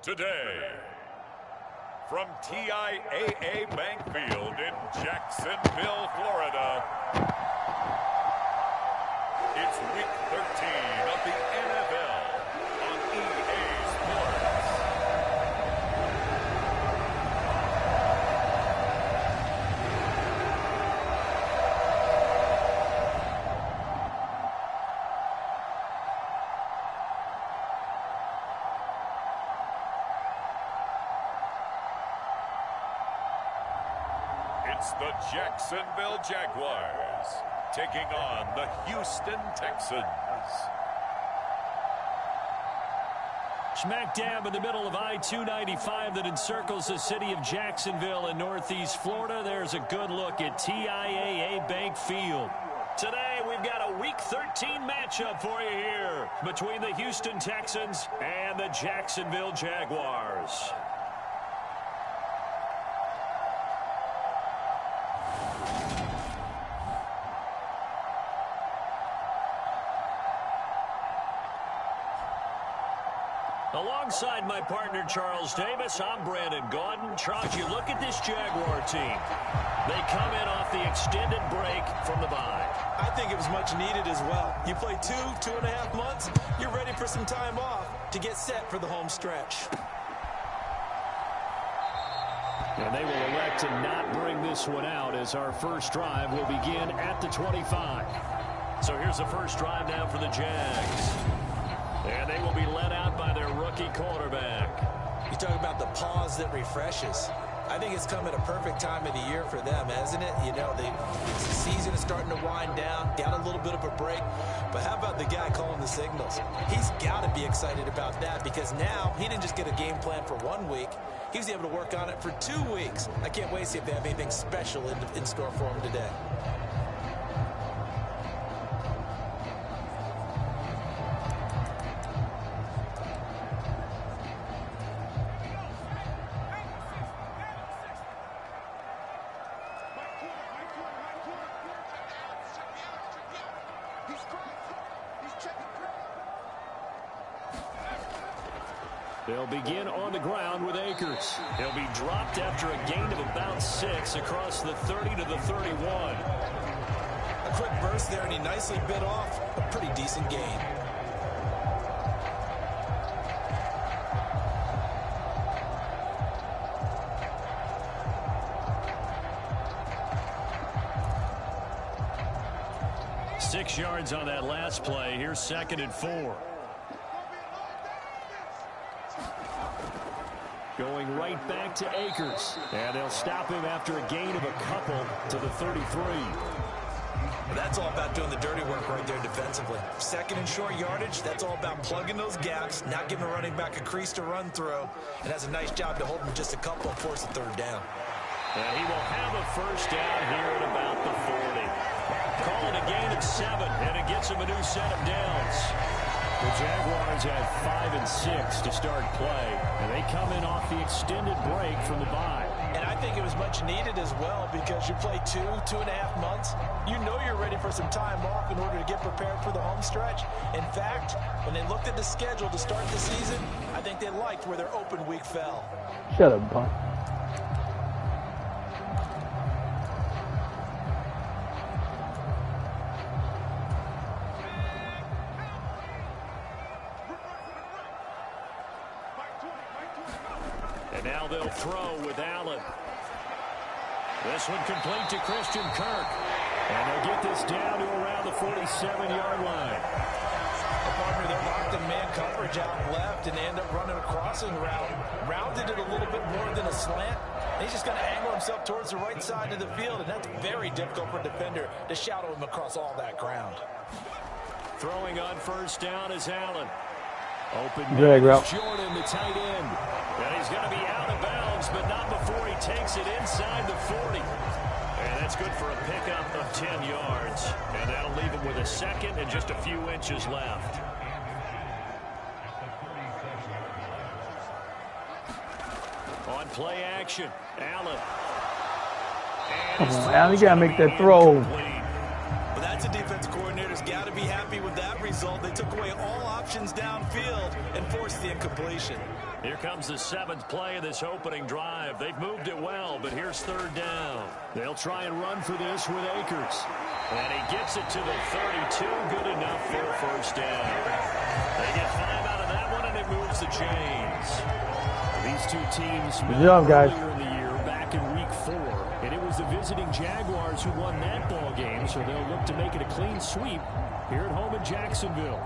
Today, from TIAA Bank Field in Jacksonville, Florida, it's Week 13 of the NFL on EA Sports. It's the Jacksonville Jaguars taking on the Houston Texans. Smack dab in the middle of I-295 that encircles the city of Jacksonville in northeast Florida. There's a good look at TIAA Bank Field. Today, we've got a Week 13 matchup for you here between the Houston Texans and the Jacksonville Jaguars. Alongside my partner, Charles Davis, I'm Brandon Gaudin. Charles, you look at this Jaguar team. They come in off the extended break from the bye. I think it was much needed as well. You play 2.5 months, you're ready for some time off to get set for the home stretch. And they will elect to not bring this one out as our first drive will begin at the 25. So here's the first drive now for the Jags. And they will be led out by their rookie quarterback. You talk about the pause that refreshes. I think it's come at a perfect time of the year for them, hasn't it? You know, the season is starting to wind down, got a little bit of a break. But how about the guy calling the signals? He's got to be excited about that because now he didn't just get a game plan for 1 week. He was able to work on it for 2 weeks. I can't wait to see if they have anything special in store for him today. They'll begin on the ground with Akers. He'll be dropped after a gain of about 6 across the 30 to the 31. A quick burst there, and he nicely bit off a pretty decent gain. Six yards on that last play. Here's 2nd and 4. Going right back to Akers. And they'll stop him after a gain of a couple to the 33. That's all about doing the dirty work right there defensively. 2nd and short yardage, that's all about plugging those gaps, not giving a running back a crease to run through. And that's a nice job to hold him just a couple and force a 3rd down. And he will have a first down here at about the 40. Call it a gain of 7, and it gets him a new set of downs. The Jaguars had 5 and 6 to start play, and they come in off the extended break from the bye. And I think it was much needed as well because you play 2.5 months. You know you're ready for some time off in order to get prepared for the home stretch. In fact, when they looked at the schedule to start the season, I think they liked where their open week fell. Shut up, punk. Now they'll throw with Allen. This one complete to Christian Kirk. And they'll get this down to around the 47-yard line. Partner, they're locked in man coverage out left, and they end up running a crossing route. Rounded it a little bit more than a slant. And he's just going to angle himself towards the right side of the field, and that's very difficult for a defender to shadow him across all that ground. Throwing on first down is Allen. Open drag route. Jordan, the tight end. And he's going to be out of bounds, but not before he takes it inside the 40. And that's good for a pickup of 10 yards. And that'll leave him with a 2nd and just a few inches left. On play action, Allen. Come on, Allen, you got to make that throw. Well, that's a defense coordinator coordinators got to be happy with that result. They took away all options downfield and forced the incompletion. Here comes the 7th play of this opening drive. They've moved it well, but here's 3rd down. They'll try and run for this with Akers. And he gets it to the 32. Good enough for a 1st down. They get 5 out of that one, and it moves the chains. These two teams met earlier in the year, back in Week 4. And it was the visiting Jaguars who won that ball game, so they'll look to make it a clean sweep here at home in Jacksonville.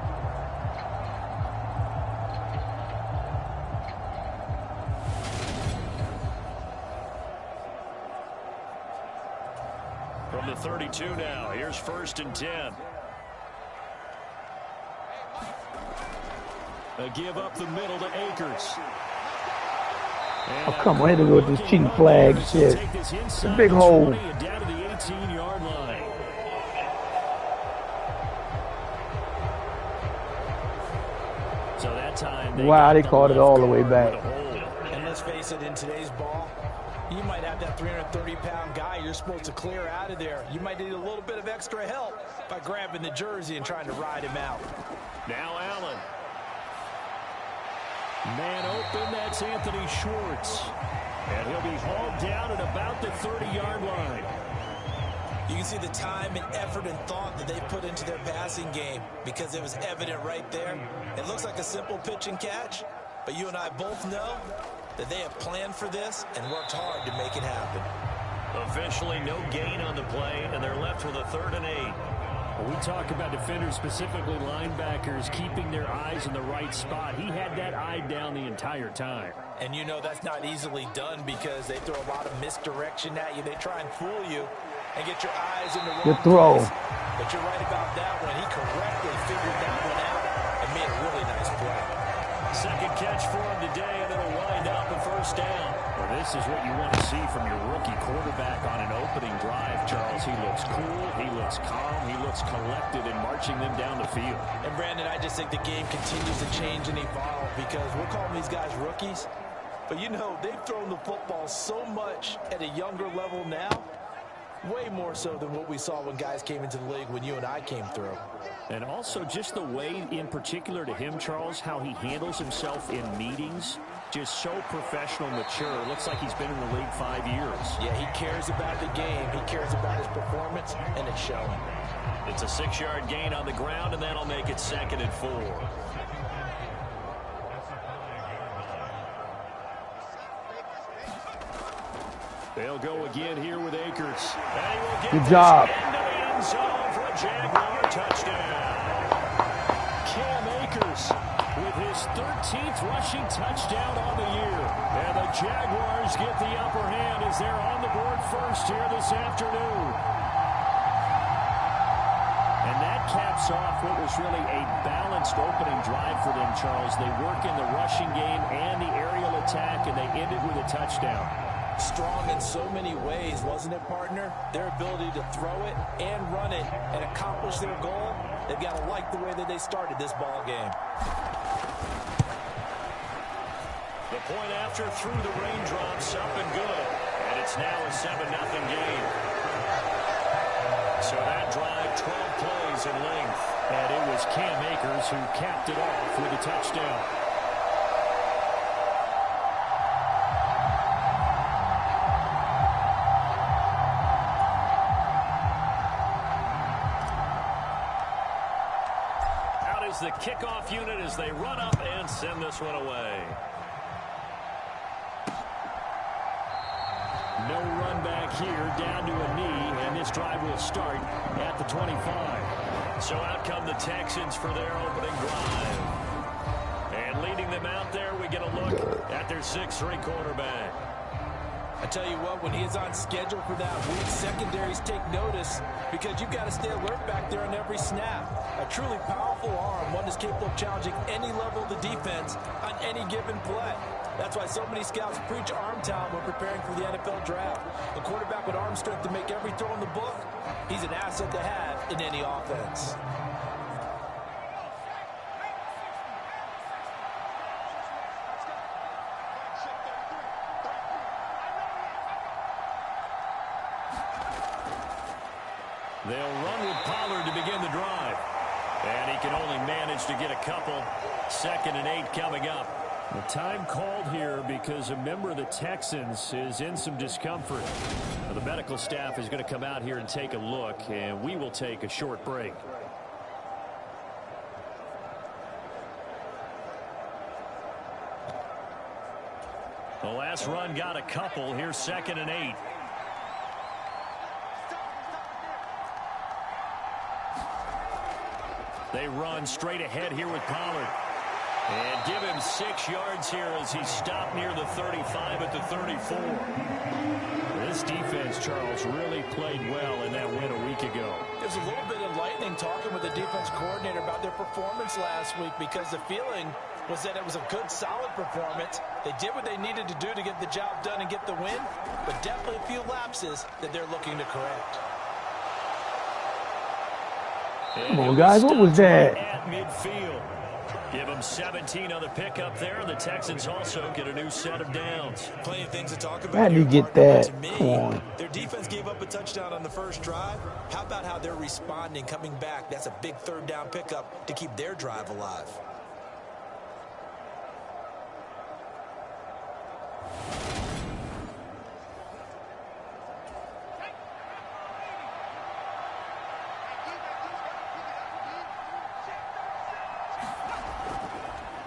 From the 32 now, here's 1st and 10. A give up the middle to Akers. Oh, come on, here to go with this cheating flag shit. It's a big hole. Down to the 18-yard line. So that time wow, they caught it all the way back. And let's face it, in today's ball, you might have that 330-pound guy you're supposed to clear out of there. You might need a little bit of extra help by grabbing the jersey and trying to ride him out. Now Allen. Man open, that's Anthony Schwartz. And he'll be hauled down at about the 30-yard line. You can see the time and effort and thought that they put into their passing game because it was evident right there. It looks like a simple pitch and catch, but you and I both know that they have planned for this and worked hard to make it happen. Officially no gain on the play, and they're left with a 3rd and 8. When we talk about defenders, specifically linebackers, keeping their eyes in the right spot, he had that eye down the entire time. And you know that's not easily done because they throw a lot of misdirection at you. They try and fool you and get your eyes in the wrong place. But you're right about that one. He correctly figured that one out and made a really nice play. 2nd catch for him today, and it'll wind up a 1st down. Well, this is what you want to see from your rookie quarterback on an opening drive, Charles. He looks cool, he looks calm, he looks collected in marching them down the field. And, Brandon, I just think the game continues to change and evolve because we're calling these guys rookies. But, you know, they've thrown the football so much at a younger level now, way more so than what we saw when guys came into the league when you and I came through. And also just the way, in particular to him, Charles, how he handles himself in meetings, just so professional, mature. Looks like he's been in the league 5 years. Yeah, he cares about the game. He cares about his performance, and it's showing. It's a 6-yard gain on the ground, and that'll make it 2nd and 4. They'll go again here with Akers. Good job. Into the end zone for a Jaguar touchdown. Cam Akers with his 13th rushing touchdown on the year. And the Jaguars get the upper hand as they're on the board first here this afternoon. And that caps off what was really a balanced opening drive for them, Charles. They work in the rushing game and the aerial attack, and they ended with a touchdown. Strong in so many ways, wasn't it, partner? Their ability to throw it and run it and accomplish their goal, they've got to like the way that they started this ball game. The point after through the raindrops, up and good. And it's now a 7-0 game. So that drive, 12 plays in length. And it was Cam Akers who capped it off with a touchdown. The kickoff unit as they run up and send this one away. No run back here, down to a knee, and this drive will start at the 25. So out come the Texans for their opening drive. And leading them out there, we get a look at their 6'3" quarterback. I tell you what, when he is on schedule for that week, secondaries take notice because you've got to stay alert back there on every snap. A truly powerful arm, one that's capable of challenging any level of the defense on any given play. That's why so many scouts preach arm talent when preparing for the NFL draft. A quarterback with arm strength to make every throw in the book, he's an asset to have in any offense. They'll run with Pollard to begin the drive. They can only manage to get a couple. 2nd and 8 coming up. The time called here because a member of the Texans is in some discomfort. Now, the medical staff is going to come out here and take a look, and we will take a short break. The last run got a couple. Here's 2nd and 8. They run straight ahead here with Pollard. And give him 6 yards here as he stopped near the 35 at the 34. This defense, Charles, really played well in that win a week ago. There's a little bit of lightning talking with the defense coordinator about their performance last week because the feeling was that it was a good, solid performance. They did what they needed to do to get the job done and get the win, but definitely a few lapses that they're looking to correct. Come on, guys, what was that? At midfield. Give them 17 on the pickup there. The Texans also get a new set of downs. Plenty of things to talk about. How did he get that? Come on. Their defense gave up a touchdown on the first drive. How about how they're responding, coming back? That's a big 3rd down pickup to keep their drive alive.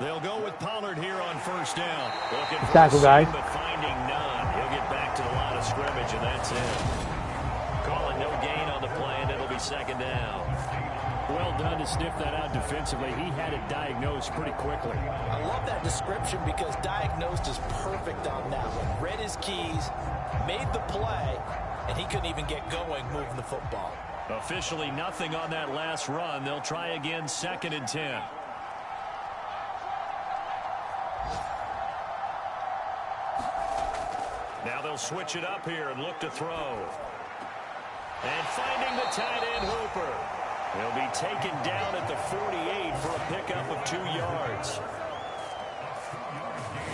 They'll go with Pollard here on 1st down. Looking for tackle, guys. but finding none. He'll get back to the line of scrimmage, and that's it. Calling no gain on the play, and it'll be 2nd down. Well done to sniff that out defensively. He had it diagnosed pretty quickly. I love that description because diagnosed is perfect on that one. Read his keys, made the play, and he couldn't even get going moving the football. Officially nothing on that last run. They'll try again 2nd and 10. Now they'll switch it up here and look to throw. And finding the tight end Hooper. He'll be taken down at the 48 for a pickup of 2 yards.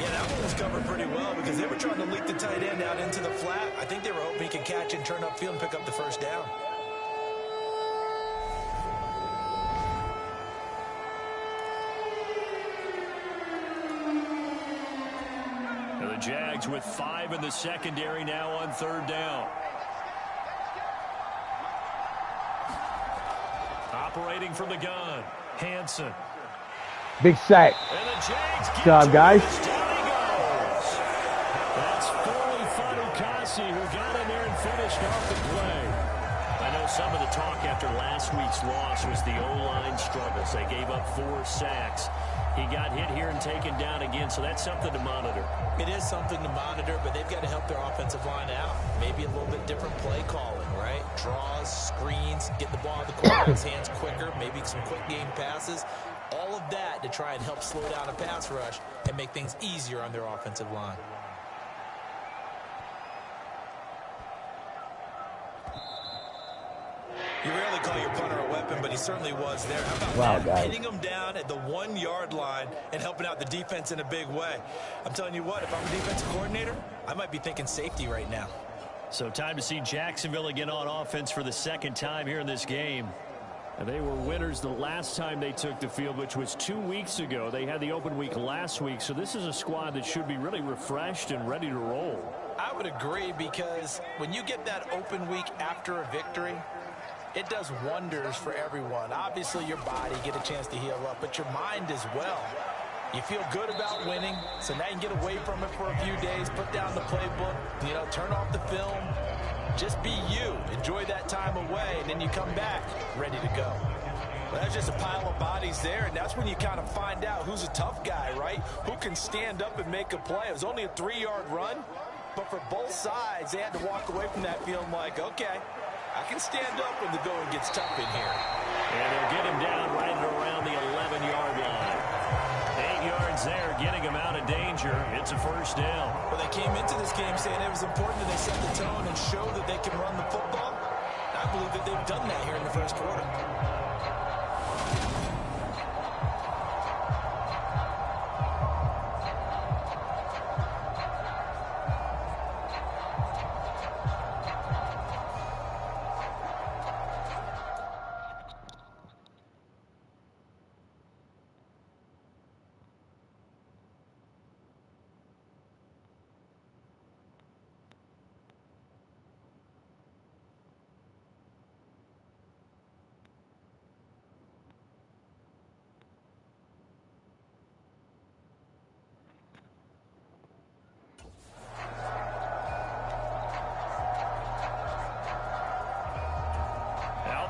Yeah, that one was covered pretty well because they were trying to leak the tight end out into the flat. I think they were hoping he could catch and turn upfield and pick up the 1st down. The Jags with 5 in the secondary now on 3rd down. Operating from the gun, Hansen. Big sack. And the Jags Good job, guys. Down he goes. That's Foley Fadukasi who got in there and finished off the play. I know some of the talk after last week's loss was the O-line struggles. They gave up 4 sacks. He got hit here and taken down again, so that's something to monitor. It is something to monitor, but they've got to help their offensive line out. Maybe a little bit different play calling, right? Draws, screens, get the ball in the quarterback's hands quicker, maybe some quick game passes. All of that to try and help slow down a pass rush and make things easier on their offensive line. You rarely call your punter a weapon, but he certainly was there. How about that? Hitting him down at the 1-yard line and helping out the defense in a big way. I'm telling you what, if I'm a defensive coordinator, I might be thinking safety right now. So time to see Jacksonville again on offense for the 2nd time here in this game. And they were winners the last time they took the field, which was 2 weeks ago. They had the open week last week, so this is a squad that should be really refreshed and ready to roll. I would agree because when you get that open week after a victory, it does wonders for everyone. Obviously, your body, get a chance to heal up, but your mind as well. You feel good about winning, so now you can get away from it for a few days, put down the playbook, turn off the film. Just be you. Enjoy that time away, and then you come back ready to go. Well, that's just a pile of bodies there, and that's when you kind of find out who's a tough guy, right? Who can stand up and make a play. It was only a 3-yard run, but for both sides, they had to walk away from that feeling like, okay, I can stand up when the going gets tough in here. And they'll get him down right around the 11-yard line. 8 yards there, getting him out of danger. It's a 1st down. Well, they came into this game saying it was important that they set the tone and show that they can run the football. I believe that they've done that here in the 1st quarter.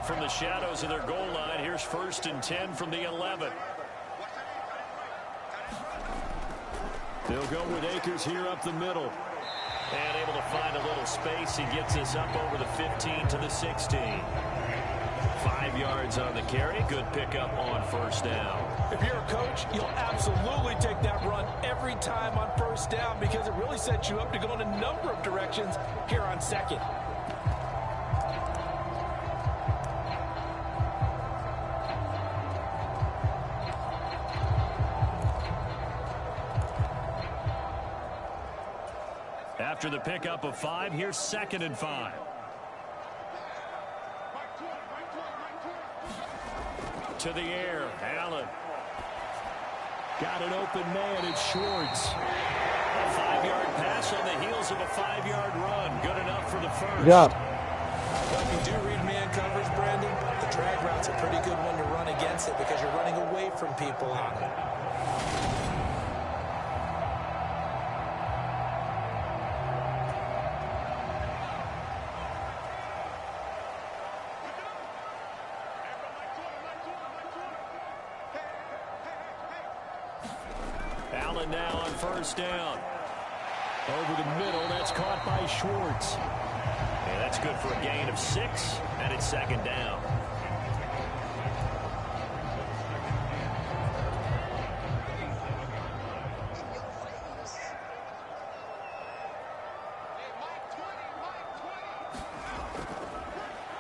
from the shadows of their goal line. Here's 1st and 10 from the 11. They'll go with Akers here up the middle. And able to find a little space. He gets us up over the 15 to the 16. 5 yards on the carry. Good pickup on 1st down. If you're a coach, you'll absolutely take that run every time on 1st down because it really sets you up to go in a number of directions here on 2nd. After the pickup of 5, here's 2nd and 5. To the air, Allen. Got an open man, it's Schwartz. A 5-yard pass on the heels of a 5-yard run. Good enough for the 1st. Yeah. Well, if you do read man coverage, Brandon, the drag route's a pretty good one to run against it because you're running away from people on it. Allen now on 1st down. Over the middle, that's caught by Schwartz. And that's good for a gain of 6, and it's 2nd down.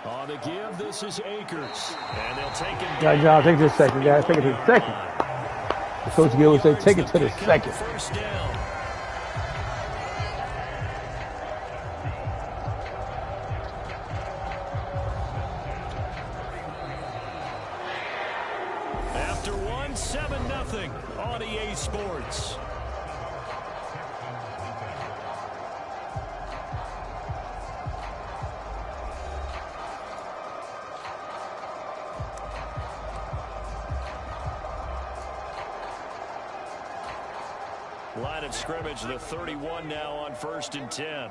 On the give, this is Akers. And they'll take him down. John, take it to the 2nd, guys. Take it to the 2nd. The coach Gill would say, take it to the 2nd. 1st down. After 1, 7-0 on EA Sports. Line of scrimmage, the 31 now on 1st and 10.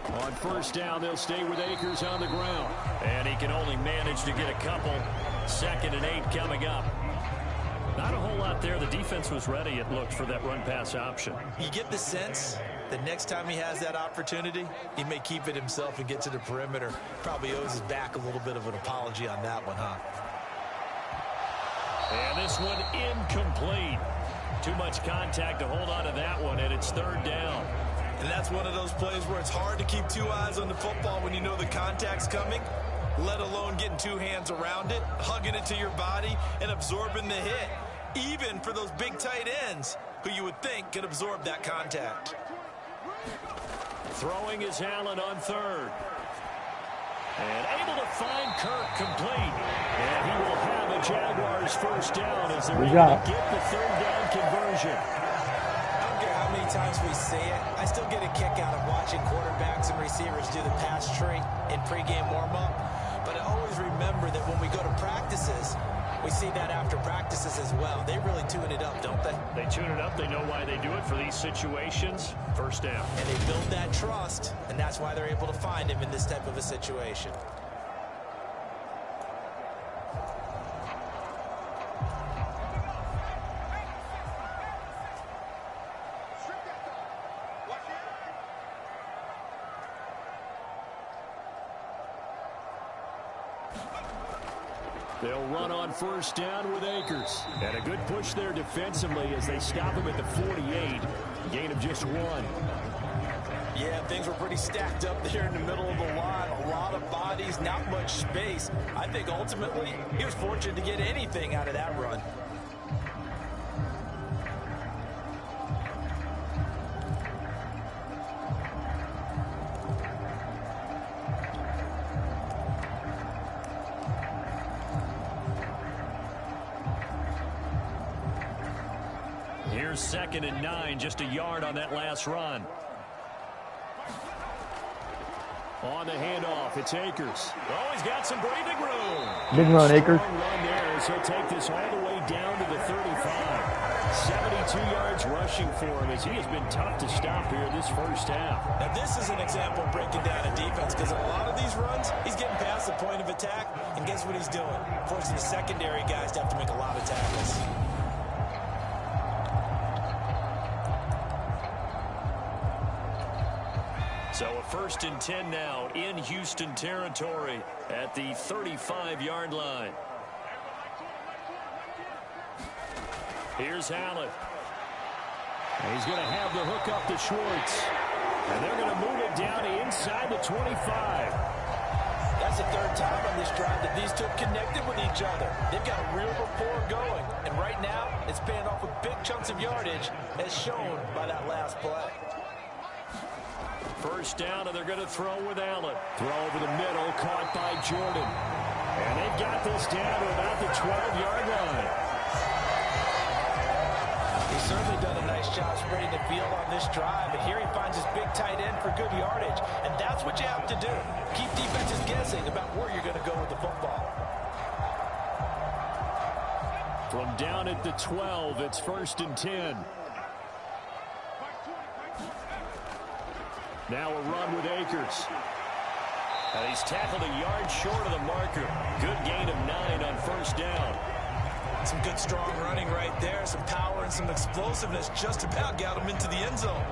On 1st down, they'll stay with Akers on the ground. And he can only manage to get a couple. 2nd and 8 coming up. Not a whole lot there. The defense was ready, it looked, for that run-pass option. You get the sense that next time he has that opportunity, he may keep it himself and get to the perimeter. Probably owes his back a little bit of an apology on that one, huh? And this one incomplete. Too much contact to hold on to that one, and it's 3rd down. And that's one of those plays where it's hard to keep 2 eyes on the football when you know the contact's coming, let alone getting 2 hands around it, hugging it to your body, and absorbing the hit, even for those big tight ends who you would think could absorb that contact. Throwing is Allen on 3rd. And able to find Kirk complete. And he will have a Jaguars 1st down as they're able to get the 3rd down conversion. I don't care how many times we say it, I still get a kick out of watching quarterbacks and receivers do the pass tree in pregame warm-up. But I always remember that when we go to practices, we see that after practices as well. They really tune it up, don't they? They tune it up. They know why they do it for these situations. 1st down. And they build that trust, and that's why they're able to find him in this type of a situation. They'll run on 1st down with Akers. And a good push there defensively as they stop him at the 48. Gain of just 1. Yeah, things were pretty stacked up there in the middle of the line. A lot of bodies, not much space. I think ultimately he was fortunate to get anything out of that run. Here's 2nd and 9, just a yard on that last run. On the handoff, it's Akers. Oh, he's got some breathing room. Big run, Akers. Strong run there as he'll take this all the way down to the 35. 72 yards rushing for him as he has been tough to stop here this first half. Now, this is an example of breaking down a defense because a lot of these runs, he's getting past the point of attack, and guess what he's doing? Forcing the secondary guys to have to make a lot of tackles. So a 1st and 10 now in Houston territory at the 35-yard line. Here's Allen. He's going to have the hook up to Schwartz. And they're going to move it down to inside the 25. That's the 3rd time on this drive that these two have connected with each other. They've got a real rapport going. And right now, it's paying off with big chunks of yardage as shown by that last play. 1st down, and they're going to throw with Allen. Throw over the middle, caught by Jordan. And they've got this down to about the 12-yard line. He's certainly done a nice job spreading the field on this drive, and here he finds his big tight end for good yardage. And that's what you have to do. Keep defenses guessing about where you're going to go with the football. From down at the 12, it's 1st and 10. Now a run with Akers. And he's tackled a yard short of the marker. Good gain of 9 on 1st down. Some good strong running right there. Some power and some explosiveness just about got him into the end zone.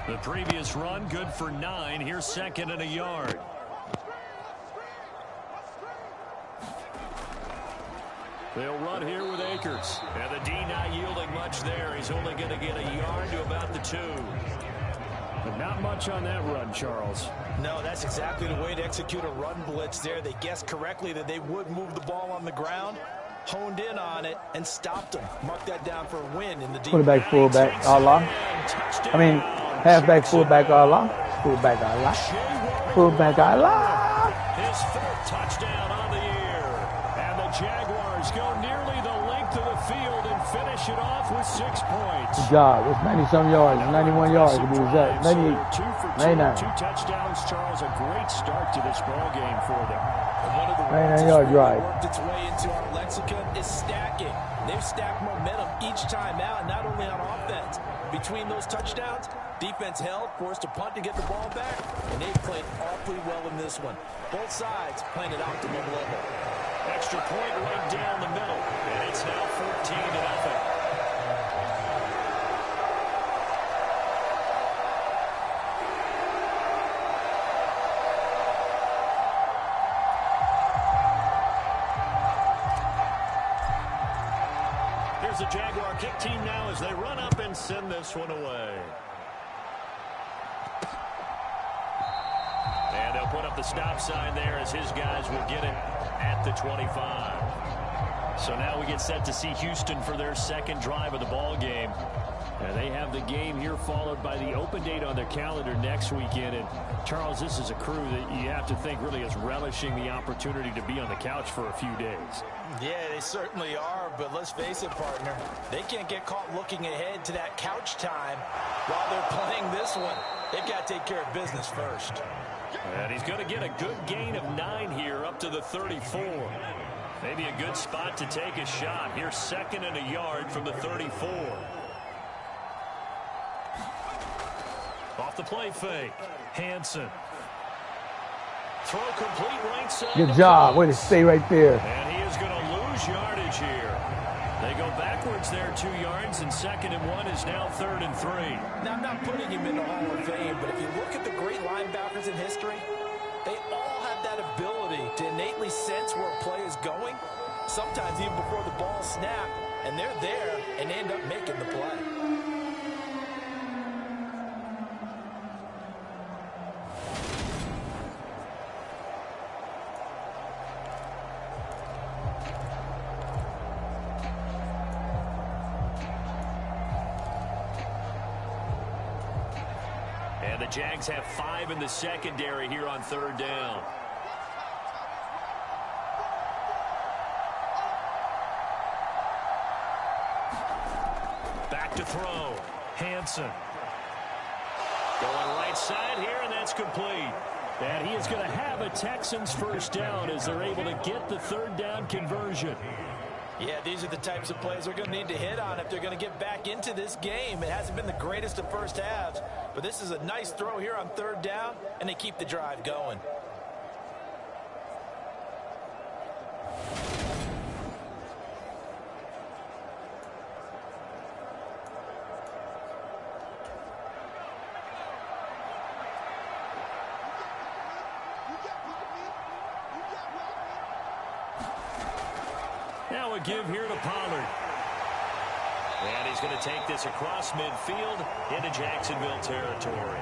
The previous run good for 9. Here's 2nd and a yard. They'll run here with Akers. And the D not yielding much there. He's only going to get a yard to about the 2. But not much on that run, Charles. No, that's exactly the way to execute a run blitz there. They guessed correctly that they would move the ball on the ground, honed in on it, and stopped them. Mark that down for a win in the defense. Quarterback, fullback, Allah. I mean, halfback, fullback, Allah. Fullback, Allah. Fullback, Allah. His 4th touchdown on the year. And the Jaguars go nearly the length of the field and finish it off with 6 points. Good job. It's 90-some yards. 91 yards to be exact. 98. 2 for 2, 99. 2 touchdowns, Charles. A great start to this ball game for them. And one of the 99-yard drive. worked its way into our lexicon is stacking. They've stacked momentum each time out, not only on offense. Between those touchdowns, defense held, forced a punt to get the ball back, and they played awfully well in this one. Both sides playing at optimum level. Extra point right down the middle, and it's now 14-0. Here's the Jaguar kick team now as they run up and send this one away. And they'll put up the stop sign there as his guys will get it at the 25. So now we get set to see Houston for their 2nd drive of the ball game. And they have the game here followed by the open date on their calendar next weekend. And Charles, this is a crew that you have to think really is relishing the opportunity to be on the couch for a few days. Yeah, they certainly are, but let's face it, partner. They can't get caught looking ahead to that couch time while they're playing this one. They've got to take care of business first. And he's going to get a good gain of 9 here up to the 34. Maybe a good spot to take a shot. Here's 2nd and a yard from the 34. Off the play fake. Hansen. Throw complete right side. Good job. Way to stay right there. And he is going to lose yardage here. They go backwards there 2 yards, and 2nd and 1 is now 3rd and 3. Now, I'm not putting him in the Hall of Fame, but if you look at the great linebackers in history, they all have that ability to innately sense where a play is going, sometimes even before the ball snaps, and they're there and end up making the play. And the Jags have 5 in the secondary here on 3rd down. Back to throw. Hansen. Going right side here, and that's complete. And he is going to have a Texans first down as they're able to get the third down conversion. Yeah, these are the types of plays they're going to need to hit on if they're going to get back into this game. It hasn't been the greatest of first halves, but this is a nice throw here on third down, and they keep the drive going. Now a give here to Pollard. And he's going to take this across midfield into Jacksonville territory.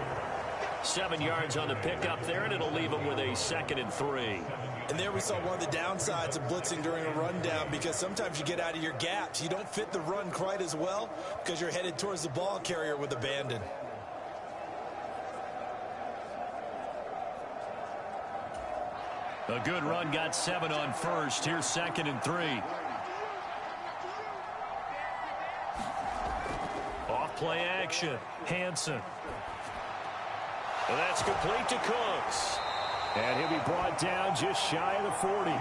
7 yards on the pickup there, and it'll leave him with a 2nd and 3. And there we saw one of the downsides of blitzing during a rundown, because sometimes you get out of your gaps. You don't fit the run quite as well because you're headed towards the ball carrier with abandon. A good run, got 7 on first. Here's 2nd and 3. Off play action. Hansen. And that's complete to Cooks. And he'll be brought down just shy of the 40.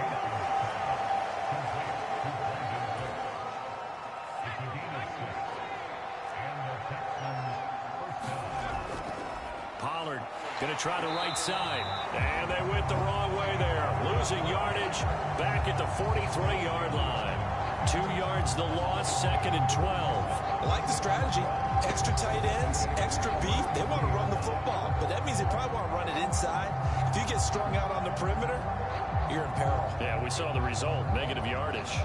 Pollard going to try the right side. And they went the wrong way there. Losing yardage back at the 43-yard line. 2 yards the loss, 2nd and 12. I like the strategy. Extra tight ends, extra beef. They want to run the football, but that means they probably want to run it inside. If you get strung out on the perimeter, you're in peril. Yeah, we saw the result, negative yardage.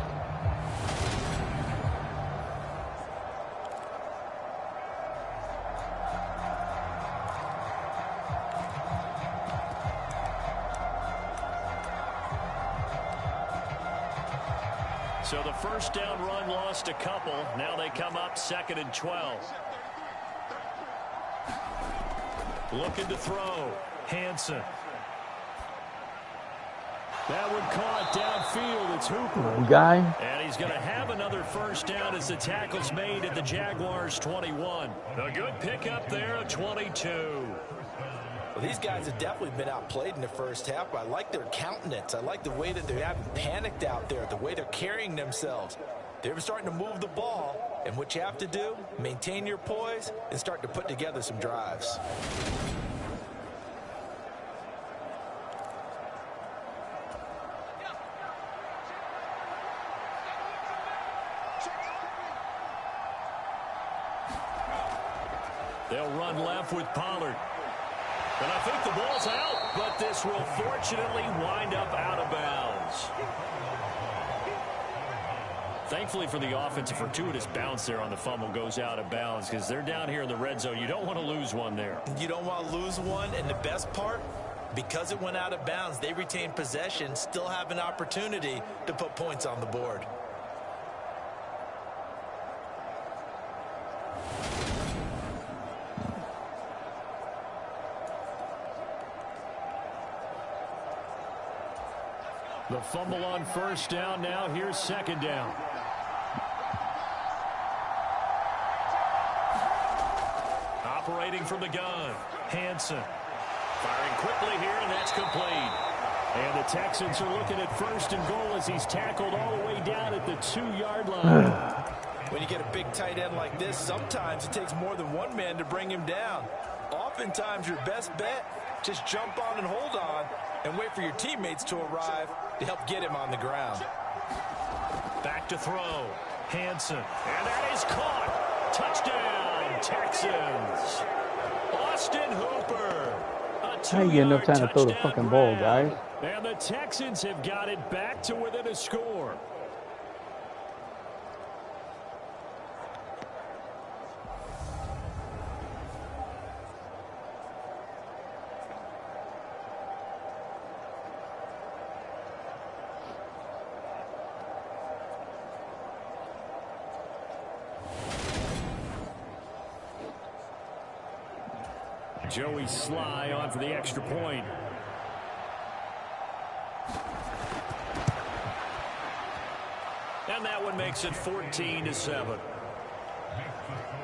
So the first down run lost a couple. Now they come up 2nd and 12. Looking to throw. Hansen. That one caught downfield. It's Hooper. Guy. And he's going to have another first down as the tackle's made at the Jaguars' 21. A good pickup there at 22. Well, these guys have definitely been outplayed in the first half, but I like their countenance. I like the way that they haven't panicked out there, the way they're carrying themselves. They're starting to move the ball, and what you have to do, maintain your poise and start to put together some drives. They'll run left with Pollard. And I think the ball's out, but this will fortunately wind up out of bounds. Thankfully for the offense, a fortuitous bounce there on the fumble goes out of bounds because they're down here in the red zone. You don't want to lose one there. You don't want to lose one, and the best part, because it went out of bounds, they retain possession, still have an opportunity to put points on the board. The fumble on first down. Now here's 2nd down. Operating from the gun. Hansen. Firing quickly here, and that's complete. And the Texans are looking at 1st and goal as he's tackled all the way down at the 2-yard line. When you get a big tight end like this, sometimes it takes more than one man to bring him down. Oftentimes, your best bet, just jump on and hold on and wait for your teammates to arrive to help get him on the ground. Back to throw. Hansen. And that is caught. Touchdown, Texans. Austin Hooper. How you get enough time to throw the fucking ball, guys? And the Texans have got it back to within a score. Joey Sly on for the extra point. And that one makes it 14-7.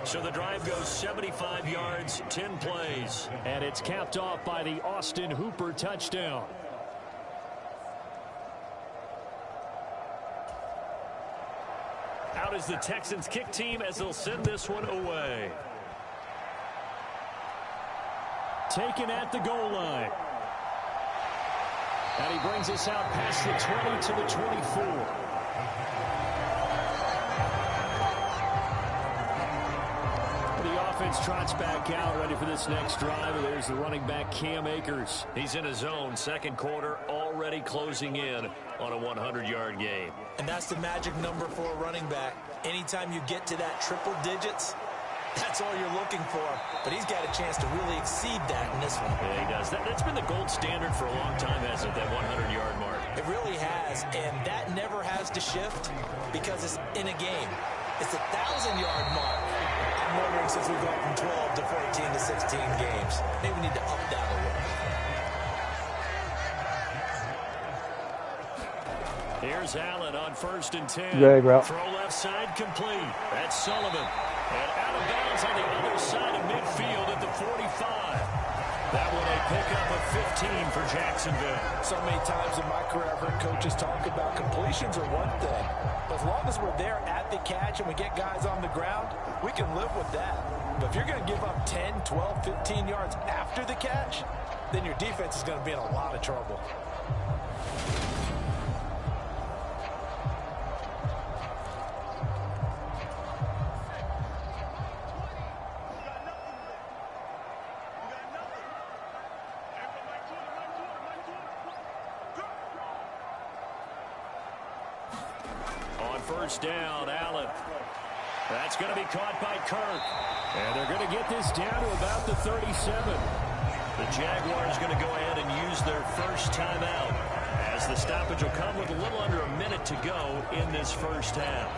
So the drive goes 75 yards, 10 plays. And it's capped off by the Austin Hooper touchdown. Out is the Texans kick team as they'll send this one away. Taken at the goal line. And he brings us out past the 20 to the 24. The offense trots back out, ready for this next drive. There's the running back, Cam Akers. He's in his zone, second quarter, already closing in on a 100-yard game. And that's the magic number for a running back. Anytime you get to that triple digits, that's all you're looking for. But he's got a chance to really exceed that in this one. Yeah, he does. That's been the gold standard for a long time, hasn't it, that 100-yard mark? It really has, and that never has to shift because it's in a game. It's a 1,000-yard mark. I'm wondering, since we've gone from 12 to 14 to 16 games, maybe we need to up that a little. Here's Allen on 1st and 10. Good route. Throw left side complete. That's Sullivan. And out of bounds on the other side of midfield at the 45. That one a pickup of 15 for Jacksonville. So many times in my career, I've heard coaches talk about completions are one thing. But as long as we're there at the catch and we get guys on the ground, we can live with that. But if you're going to give up 10, 12, 15 yards after the catch, then your defense is going to be in a lot of trouble. First down, Allen. That's going to be caught by Kirk. And they're going to get this down to about the 37. The Jaguars going to go ahead and use their first timeout, as the stoppage will come with a little under a minute to go in this first half.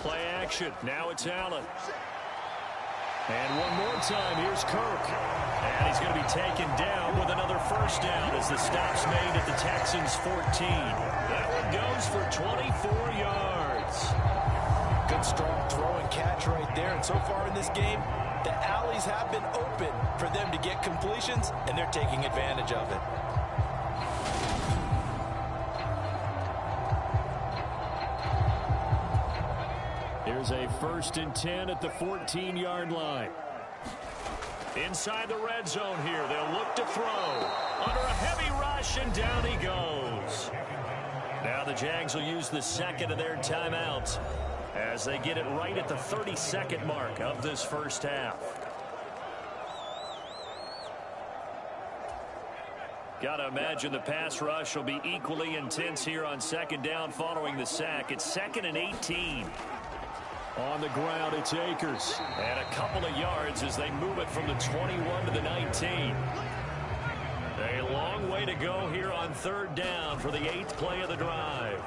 Play action. Now it's Allen. And one more time, here's Kirk. And he's going to be taken down with another first down as the stop's made at the Texans' 14. That one goes for 24 yards. Good strong throw and catch right there. And so far in this game, the alleys have been open for them to get completions, and they're taking advantage of it. Here's a 1st and 10 at the 14-yard line. Inside the red zone here, they'll look to throw. Under a heavy rush, and down he goes. Now the Jags will use the second of their timeouts as they get it right at the 32nd mark of this first half. Gotta imagine the pass rush will be equally intense here on second down following the sack. It's 2nd and 18. On the ground, it's Akers. And a couple of yards as they move it from the 21 to the 19. A long way to go here on 3rd down for the 8th play of the drive.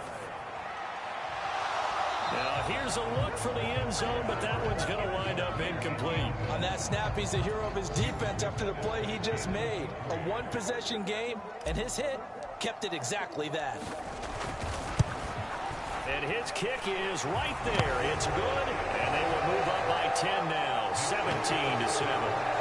Now here's a look for the end zone, but that one's going to wind up incomplete. On that snap, he's the hero of his defense after the play he just made. A one-possession game, and his hit kept it exactly that. And his kick is right there. It's good, and they will move up by 10 now, 17-7.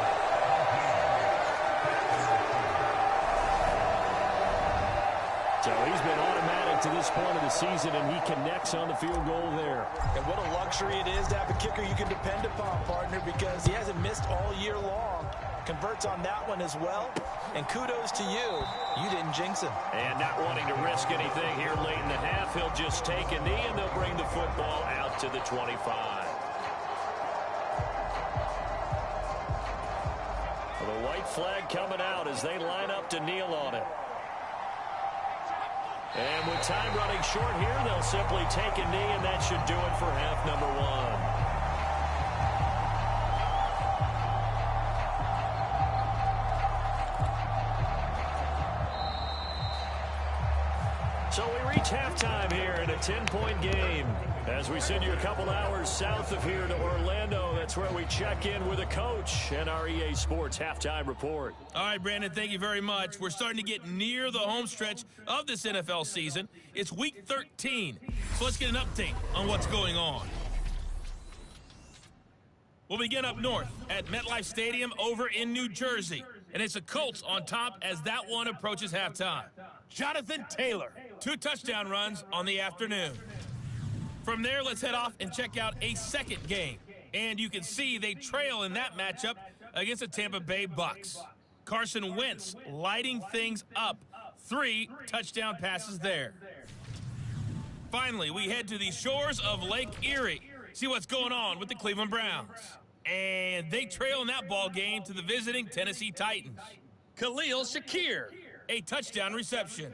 So he's been automatic to this point of the season, and he connects on the field goal there. And what a luxury it is to have a kicker you can depend upon, partner, because he hasn't missed all year long. Converts on that one as well. And kudos to you. You didn't jinx him. And not wanting to risk anything here late in the half, he'll just take a knee, and they'll bring the football out to the 25. Well, the white flag coming out as they line up to kneel on it. And with time running short here, they'll simply take a knee, and that should do it for half number one. So we reach halftime here in a 10-point game. As we send you a couple hours south of here to Orlando, that's where we check in with a coach and our EA Sports halftime report. All right, Brandon, thank you very much. We're starting to get near the home stretch of this NFL season. It's week 13, so let's get an update on what's going on. We'll begin up north at MetLife Stadium over in New Jersey. And it's the Colts on top as that one approaches halftime. Jonathan Taylor, 2 touchdown runs on the afternoon. From there, let's head off and check out a second game. And you can see they trail in that matchup against the Tampa Bay Bucks. Carson Wentz lighting things up. 3 touchdown passes there. Finally, we head to the shores of Lake Erie. See what's going on with the Cleveland Browns. And they trail in that ball game to the visiting Tennessee Titans. Khalil Shakir, a touchdown reception.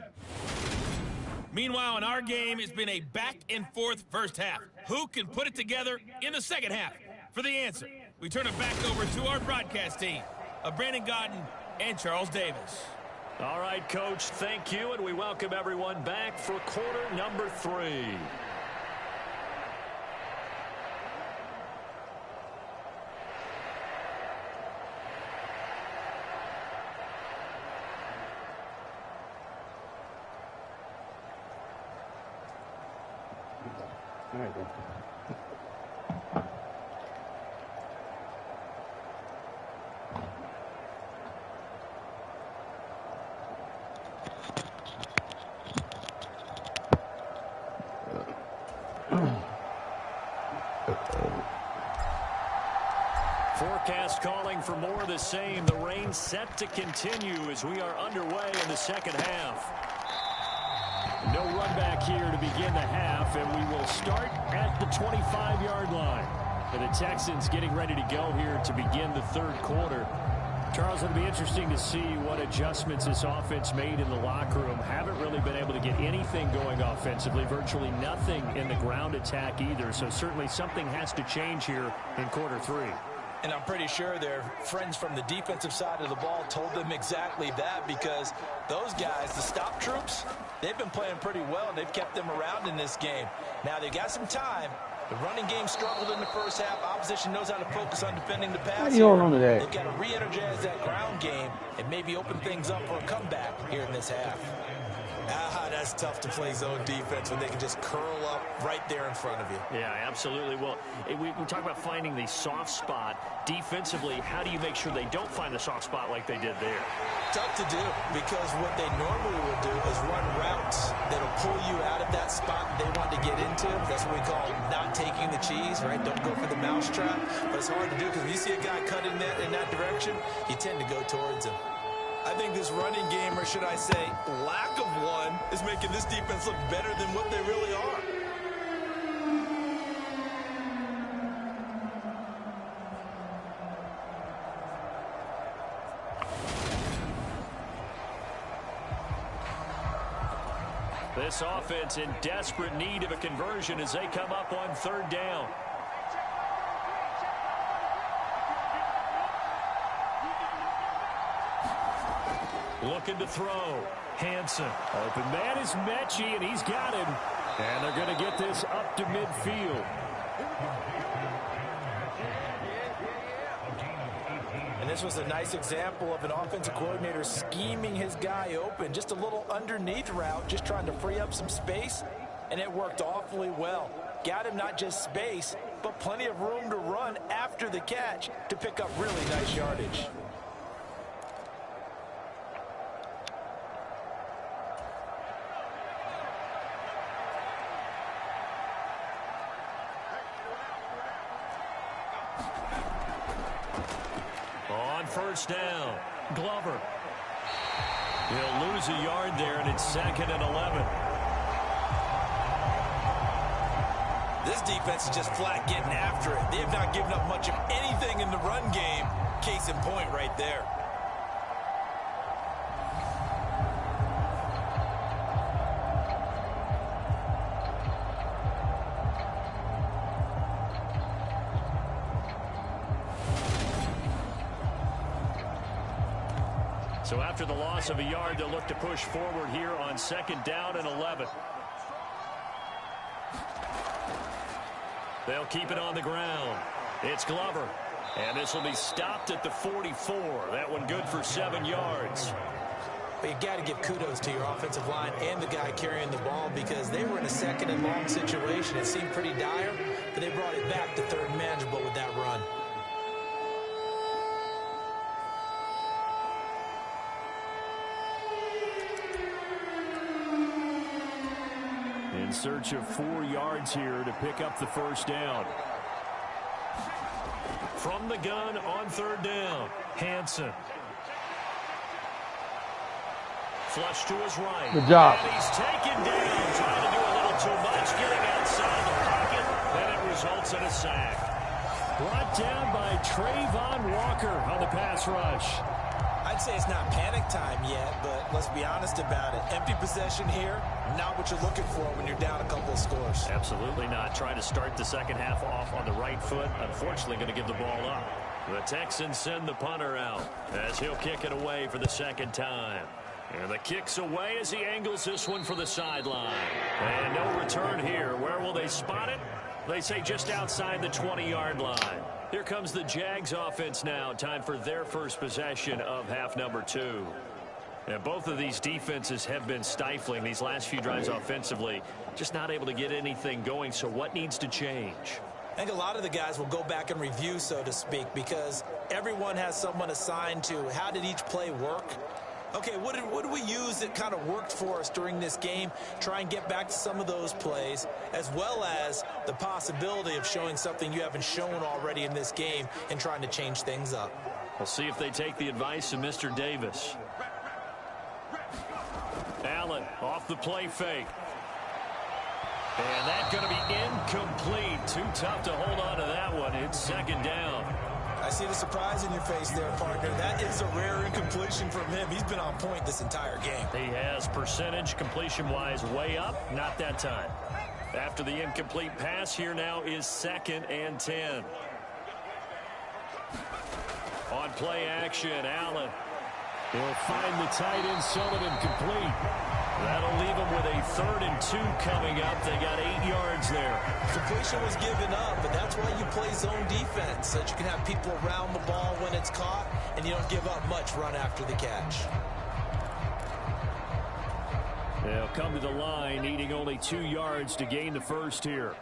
Meanwhile, in our game, it's been a back-and-forth first half. Who can put it together in the second half? For the answer, we turn it back over to our broadcast team of Brandon Godden and Charles Davis. All right, Coach, thank you, and we welcome everyone back for quarter number 3. All right, then. Forecast calling for more of the same. The rain set to continue as we are underway in the second half. No run back here to begin the half, and we will start at the 25-yard line. And the Texans getting ready to go here to begin the third quarter. Charles, it'll be interesting to see what adjustments this offense made in the locker room. Haven't really been able to get anything going offensively, virtually nothing in the ground attack either. So certainly something has to change here in quarter 3. And I'm pretty sure their friends from the defensive side of the ball told them exactly that, because those guys, the stop troops, they've been playing pretty well. They've kept them around in this game. Now, they've got some time. The running game struggled in the first half. Opposition knows how to focus on defending the pass. They've got to re-energize that ground game and maybe open things up for a comeback here in this half. That's tough to play zone defense when they can just curl up right there in front of you. Yeah, absolutely. Well, we talk about finding the soft spot. Defensively, how do you make sure they don't find the soft spot like they did there? Tough to do, because what they normally will do is run routes that'll pull you out of that spot they want to get into. That's what we call not taking the cheese, right? Don't go for the mousetrap. But it's hard to do, because when you see a guy cut in that direction, you tend to go towards him. I think this running game, or should I say lack of one, is making this defense look better than what they really are. This offense in desperate need of a conversion as they come up on third down. Looking to throw. Hansen. Open man is Mechie, and he's got him. And they're going to get this up to midfield. And this was a nice example of an offensive coordinator scheming his guy open. Just a little underneath route, just trying to free up some space, and it worked awfully well. Got him not just space, but plenty of room to run after the catch to pick up really nice yardage. On first down, Glover. He'll lose a yard there, and it's 2nd and 11. This defense is just flat getting after it. They have not given up much of anything in the run game. Case in point right there. So after the loss of a yard, they'll look to push forward here on 2nd down and 11. They'll keep it on the ground. It's Glover. And this will be stopped at the 44. That one good for 7 yards. But you got to give kudos to your offensive line and the guy carrying the ball because they were in a 2nd and long situation. It seemed pretty dire, but they brought it back to 3rd and manageable with that run. In search of 4 yards here to pick up the 1st down. From the gun on 3rd down, Hansen. Flush to his right. Good job. And he's taken down, trying to do a little too much, getting outside the pocket. Then it results in a sack. Brought down by Trayvon Walker on the pass rush. I'd say it's not panic time yet, but let's be honest about it. Empty possession here, not what you're looking for when you're down a couple of scores. Absolutely not. Trying to start the second half off on the right foot. Unfortunately, going to give the ball up. The Texans send the punter out as he'll kick it away for the 2nd time. And the kick's away as he angles this one for the sideline. And no return here. Where will they spot it? They say just outside the 20-yard line. Here comes the Jags offense now. Time for their first possession of half number 2. And both of these defenses have been stifling these last few drives offensively. Just not able to get anything going. So what needs to change? I think a lot of the guys will go back and review, so to speak, because everyone has someone assigned to how did each play work. Okay, what did we use that kind of worked for us during this game? Try and get back to some of those plays, as well as the possibility of showing something you haven't shown already in this game and trying to change things up. We'll see if they take the advice of Mr. Davis. Allen off the play fake. And that's going to be incomplete. Too tough to hold on to that one. It's 2nd down. I see the surprise in your face there, partner. That is a rare incompletion from him. He's been on point this entire game. He has percentage completion-wise way up. Not that time. After the incomplete pass, here now is 2nd and 10. On play action, Allen. He'll find the tight end Sullivan complete. That'll leave them with a 3rd and 2 coming up. They got 8 yards there. Completion was given up, but that's why you play zone defense, so that you can have people around the ball when it's caught, and you don't give up much run after the catch. They'll come to the line, needing only 2 yards to gain the 1st here.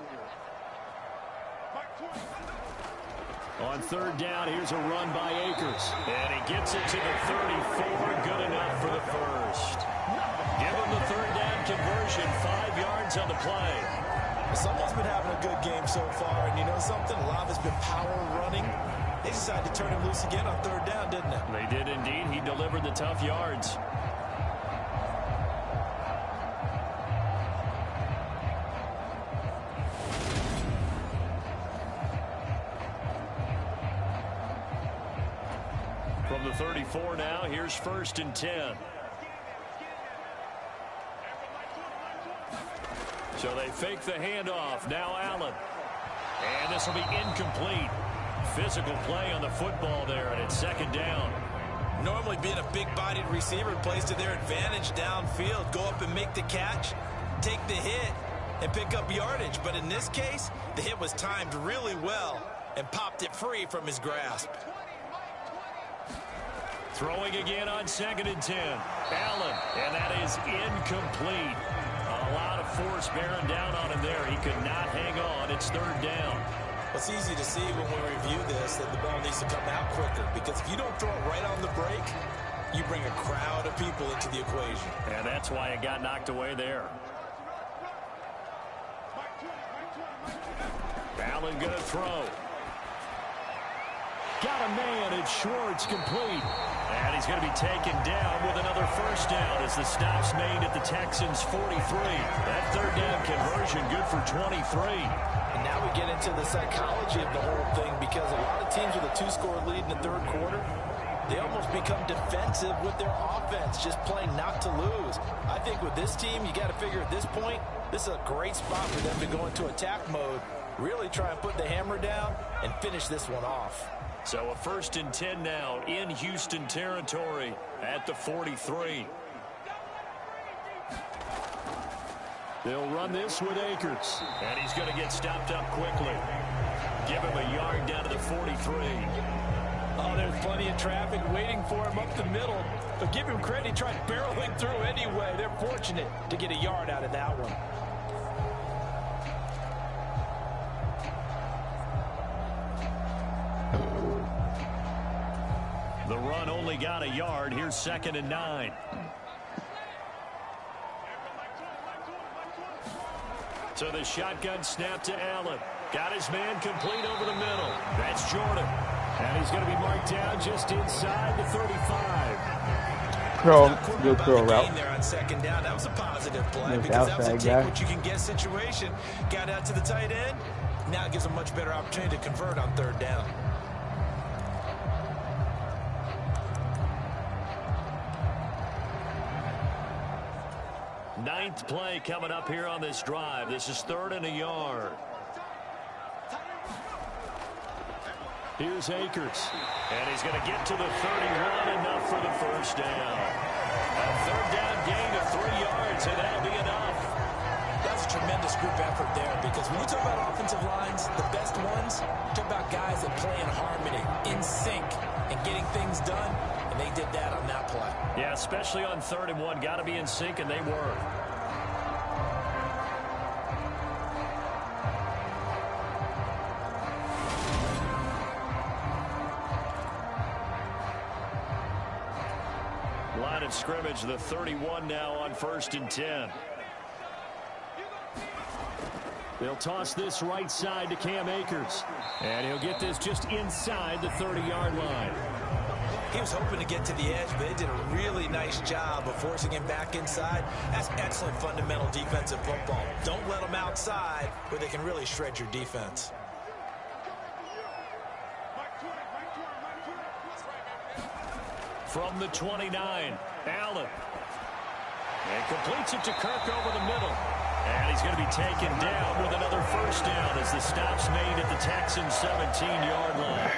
On 3rd down, here's a run by Akers. And he gets it to the 34. Good enough for the 1st. Give him the 3rd down conversion. 5 yards on the play. Someone's been having a good game so far, and you know something? A lot of it's been power running. They decided to turn him loose again on 3rd down, didn't they? They did indeed. He delivered the tough yards. From the 34 now, here's 1st and 10. So they fake the handoff. Now Allen. And this will be incomplete. Physical play on the football there, and it's 2nd down. Normally being a big-bodied receiver plays to their advantage downfield. Go up and make the catch, take the hit, and pick up yardage. But in this case, the hit was timed really well and popped it free from his grasp. Throwing again on 2nd and 10. Allen, and that is incomplete. A lot of force bearing down on him there. He could not hang on. It's 3rd down. It's easy to see when we review this that the ball needs to come out quicker, because if you don't throw it right on the break, you bring a crowd of people into the equation. And that's why it got knocked away there. Allen going to throw. Got a man. It's Schwartz complete. And he's going to be taken down with another 1st down as the stop's made at the Texans' 43. That 3rd down conversion good for 23. And now we get into the psychology of the whole thing, because a lot of teams with a 2-score lead in the 3rd quarter, they almost become defensive with their offense, just playing not to lose. I think with this team, you got to figure at this point, this is a great spot for them to go into attack mode, really try and put the hammer down and finish this one off. So a 1st and 10 now in Houston territory at the 43. They'll run this with Akers. And he's going to get stopped up quickly. Give him a yard down to the 43. Oh, there's plenty of traffic waiting for him up the middle. But give him credit, he tried barreling through anyway. They're fortunate to get a yard out of that one. The run only got a yard. Here's 2nd and 9. So the shotgun snap to Allen. Got his man complete over the middle. That's Jordan. And he's going to be marked down just inside the 35. Good throw route. There on 2nd down. That was a positive play because that was a take what you can get situation. Got out to the tight end. Now it gives a much better opportunity to convert on 3rd down. Ninth play coming up here on this drive. This is 3rd and a yard. Here's Akers. And he's going to get to the 31, enough for the 1st down. A 3rd down gain of 3 yards, and that'll be enough. That's a tremendous group effort there because when you talk about offensive lines, the best ones, talk about guys that play in harmony, in sync, and getting things done, and they did that on that play. Yeah, especially on 3rd and 1. Got to be in sync, and they were. Line of scrimmage, the 31 now on 1st and 10. They'll toss this right side to Cam Akers. And he'll get this just inside the 30-yard line. He was hoping to get to the edge, but they did a really nice job of forcing him back inside. That's excellent fundamental defensive football. Don't let them outside where they can really shred your defense. From the 29, Allen. And completes it to Kirk over the middle. And he's going to be taken down with another 1st down as the stop's made at the Texans' 17-yard line.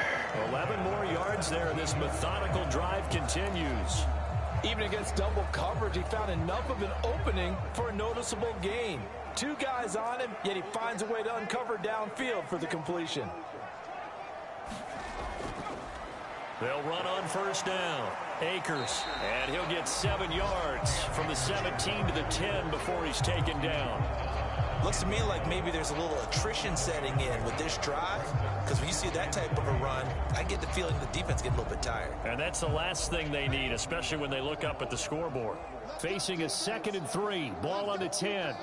11 more yards there. This methodical drive continues. Even against double coverage, he found enough of an opening for a noticeable gain. 2 guys on him, yet he finds a way to uncover downfield for the completion. They'll run on 1st down. Akers. And he'll get 7 yards from the 17 to the 10 before he's taken down. Looks to me like maybe there's a little attrition setting in with this drive. Because when you see that type of a run, I get the feeling the defense gets a little bit tired. And that's the last thing they need, especially when they look up at the scoreboard. Facing a 2nd and 3. Ball on the 10.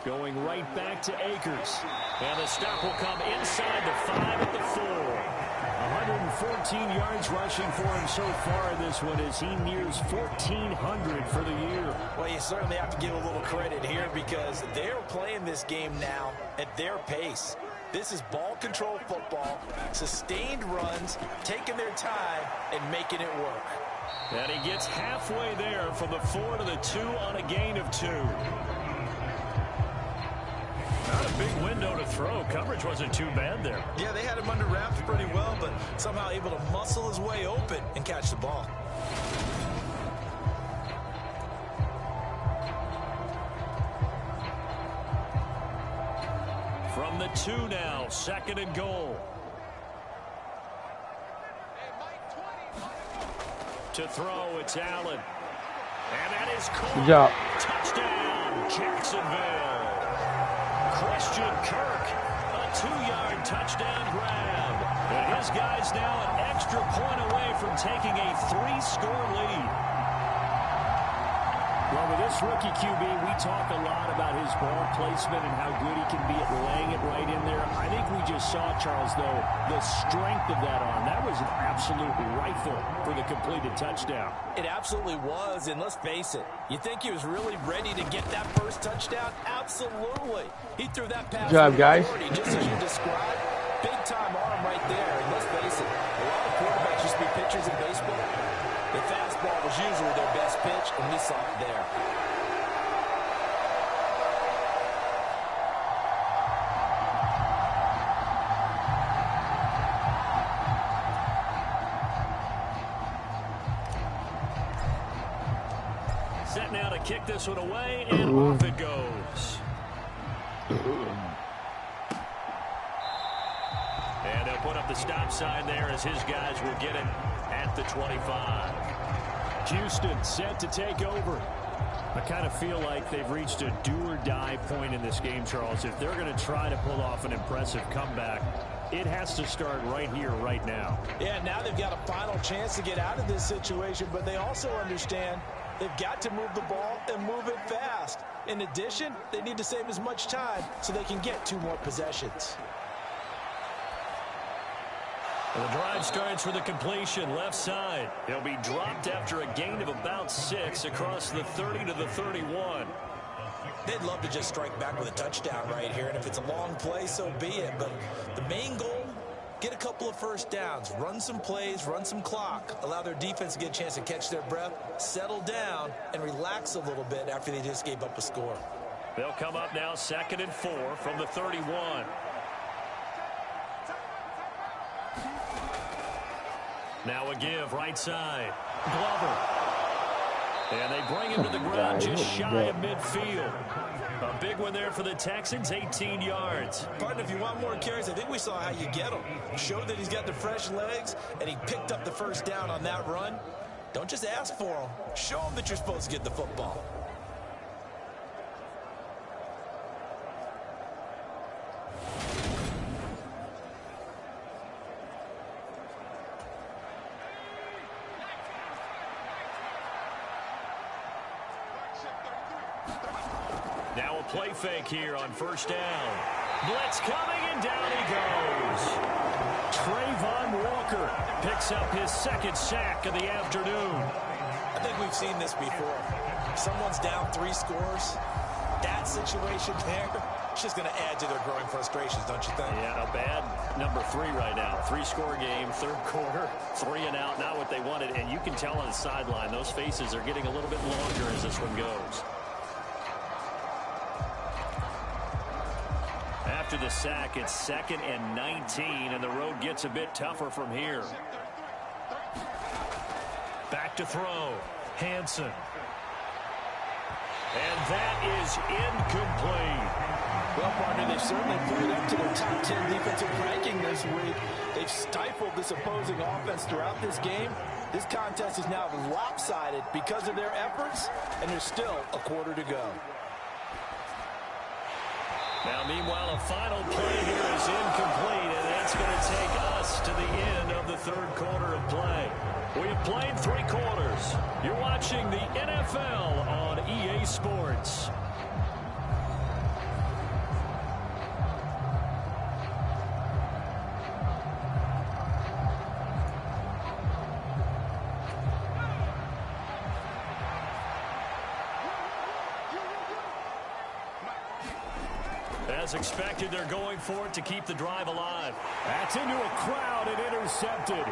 Going right back to Akers. And the stop will come inside the 5 at the 4. 114 yards rushing for him so far in this one as he nears 1,400 for the year. Well, you certainly have to give a little credit here because they're playing this game now at their pace. This is ball control football, sustained runs, taking their time and making it work. And he gets halfway there from the 4 to the 2 on a gain of 2. Not a big window to throw. Coverage wasn't too bad there. Yeah, they had him under wraps pretty well, but somehow able to muscle his way open and catch the ball. From the 2 now, 2nd and goal. To throw, it's Allen. And that is caught. Good job. Touchdown, Jacksonville. Christian Kirk, a 2-yard touchdown grab. And his guys now an extra point away from taking a 3-score lead. Well, with this rookie QB, we talk a lot about his ball placement and how good he can be at laying it right in there. I think we just saw, Charles, though, the strength of that arm. That was an absolute rifle for the completed touchdown. It absolutely was, and let's face it, you think he was really ready to get that first touchdown? Absolutely. He threw that pass. Good job, guys. Just as you described, big-time arm right there. And let's face it, a lot of quarterbacks used to be pitchers in baseball. The fastball was usually their best pitch, and we saw it there. kick this one away, and off it goes. And they'll put up the stop sign there as his guys will get it at the 25. Houston set to take over. I kind of feel like they've reached a do-or-die point in this game, Charles. If they're going to try to pull off an impressive comeback, it has to start right here, right now. Yeah, now they've got a final chance to get out of this situation, but they also understand they've got to move the ball and move it fast. In addition, they need to save as much time so they can get 2 more possessions. Well, the drive starts with a completion left side. He'll be dropped after a gain of about 6 across the 30 to the 31. They'd love to just strike back with a touchdown right here, and if it's a long play, so be it. But the main goal, get a couple of first downs, run some plays, run some clock, allow their defense to get a chance to catch their breath, settle down, and relax a little bit after they just gave up a score. They'll come up now 2nd and 4 from the 31. Now a give, right side. Glover. And they bring him to the ground just shy of midfield. A big one there for the Texans, 18 yards. Partner, if you want more carries, I think we saw how you get him. Showed that he's got the fresh legs, and he picked up the first down on that run. Don't just ask for him. Show him that you're supposed to get the football. Now a play fake here on first down. Blitz coming, and down he goes. Trayvon Walker picks up his 2nd sack of the afternoon. I think we've seen this before. Someone's down 3 scores. That situation there, it's just going to add to their growing frustrations, don't you think? Yeah, a bad number 3 right now. 3-score game, 3rd quarter, 3 and out, not what they wanted. And you can tell on the sideline, those faces are getting a little bit longer as this one goes. After the sack, it's 2nd and 19, and the road gets a bit tougher from here. Back to throw. Hansen. And that is incomplete. Well, partner, they've certainly played up to their top 10 defensive ranking this week. They've stifled this opposing offense throughout this game. This contest is now lopsided because of their efforts, and there's still a quarter to go. Now, meanwhile, a final play here is incomplete, and that's going to take us to the end of the 3rd quarter of play. We have played 3 quarters. You're watching the NFL on EA Sports. As expected, they're going for it to keep the drive alive. That's into a crowd and intercepted.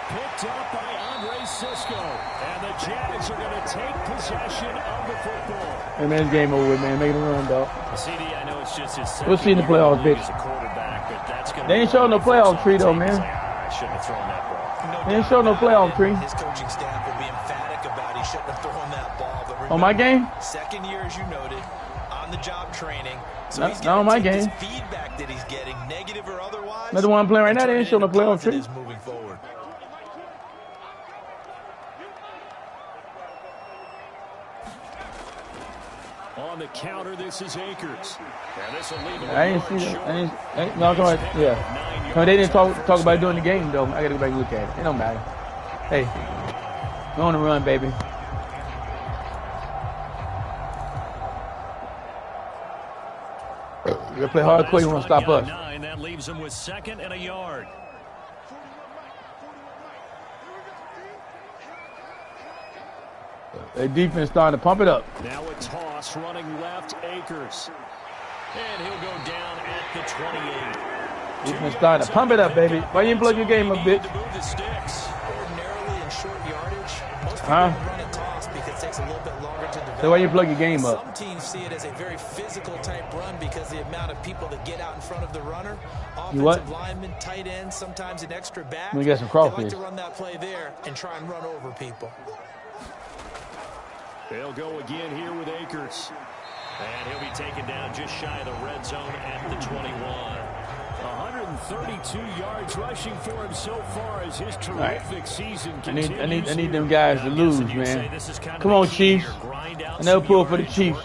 Picked up by Andre Sisco. And the Jags are going to take possession of the football. Hey, man, it's game over with, man. Make it run, dog. CD, I know it's just his second We'll see in the playoffs, bitch. as a quarterback, but that's going to They ain't showing no playoff tree, though, man. I shouldn't have thrown that ball. They ain't showing no playoff tree. His coaching staff will be emphatic about he shouldn't have thrown that ball. But remember, On my game? 2nd year, as you noted, on-the-job training. So No, he's not on my take game. this feedback that he's getting, negative or otherwise. That's the one I'm playing right now. and They turn ain't it showing no into playoff tree. positives moving forward. On the counter, this is Akers. And this will leave him I ain't see that. No, I'm talking about, yeah. No, they didn't talk about it during the game, though. I got to go back and look at it. It don't matter. Hey, go on the run, baby. We got to play hardcore. You want to stop us. 9, that leaves him with 2nd and a yard. Their defense starting to pump it up. Now a toss running left, Akers. And he'll go down at the 28. Defense starting to pump it up, baby. Why you didn't plug your game up, bitch? To move the sticks. Ordinarily in short yardage, most people Huh? run a toss because it takes a little bit longer to develop. So why you plug your game up? Some teams see it as a very physical type run because the amount of people that get out in front of the runner, You what? offensive linemen, tight ends, sometimes an extra back. Let me get some They crawfish. like to run that play there and try and run over people. They'll go again here with Akers. And he'll be taken down just shy of the red zone at the 21. 132 yards rushing for him so far as his terrific season continues. I need them guys to lose, man. Come on, Chiefs. I never pull for the Chiefs,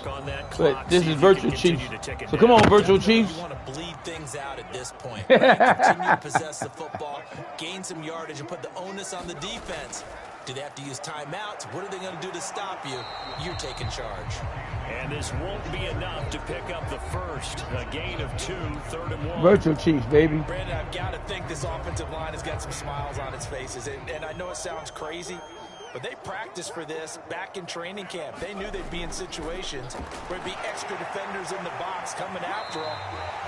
but this is virtual Chiefs. So come on, virtual Chiefs. You want to bleed things out at this point. Right? Continue to possess the football, gain some yardage, and put the onus on the defense. Do they have to use timeouts? What are they going to do to stop you? You're taking charge. And this won't be enough to pick up the first. A gain of 2, 3rd and 1. Virtual Chiefs, baby. Brandon, I've got to think this offensive line has got some smiles on its faces. And I know it sounds crazy, but they practiced for this back in training camp. They knew they'd be in situations where there'd be extra defenders in the box coming after them,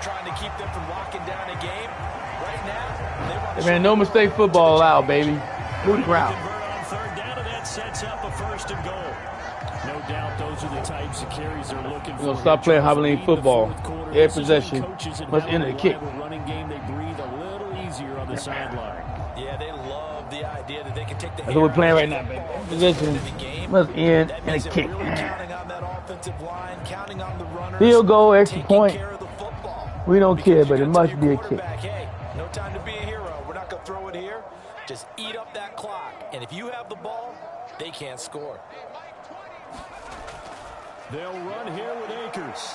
trying to keep them from locking down a game. Right now, they want to man, no mistake football allowed, baby. Move the ground. Third down, and that sets up a 1st and goal. No doubt those are the types of carries they're looking for. We're going to stop playing Hobaleni football. Every possession must end the kick. Running game, they breathe a little easier on the sideline. Yeah, they love the idea that they can take the That's what we're playing right now, baby. Possession must end in a kick. Really counting on that offensive line, counting on the runners, Field goal, extra point. care of the football. We don't care, but it must be a kick. Hey, no time to be a hero. We're not going to throw it here. Just eat up that clock. And if you have the ball, they can't score. They'll run here with Akers.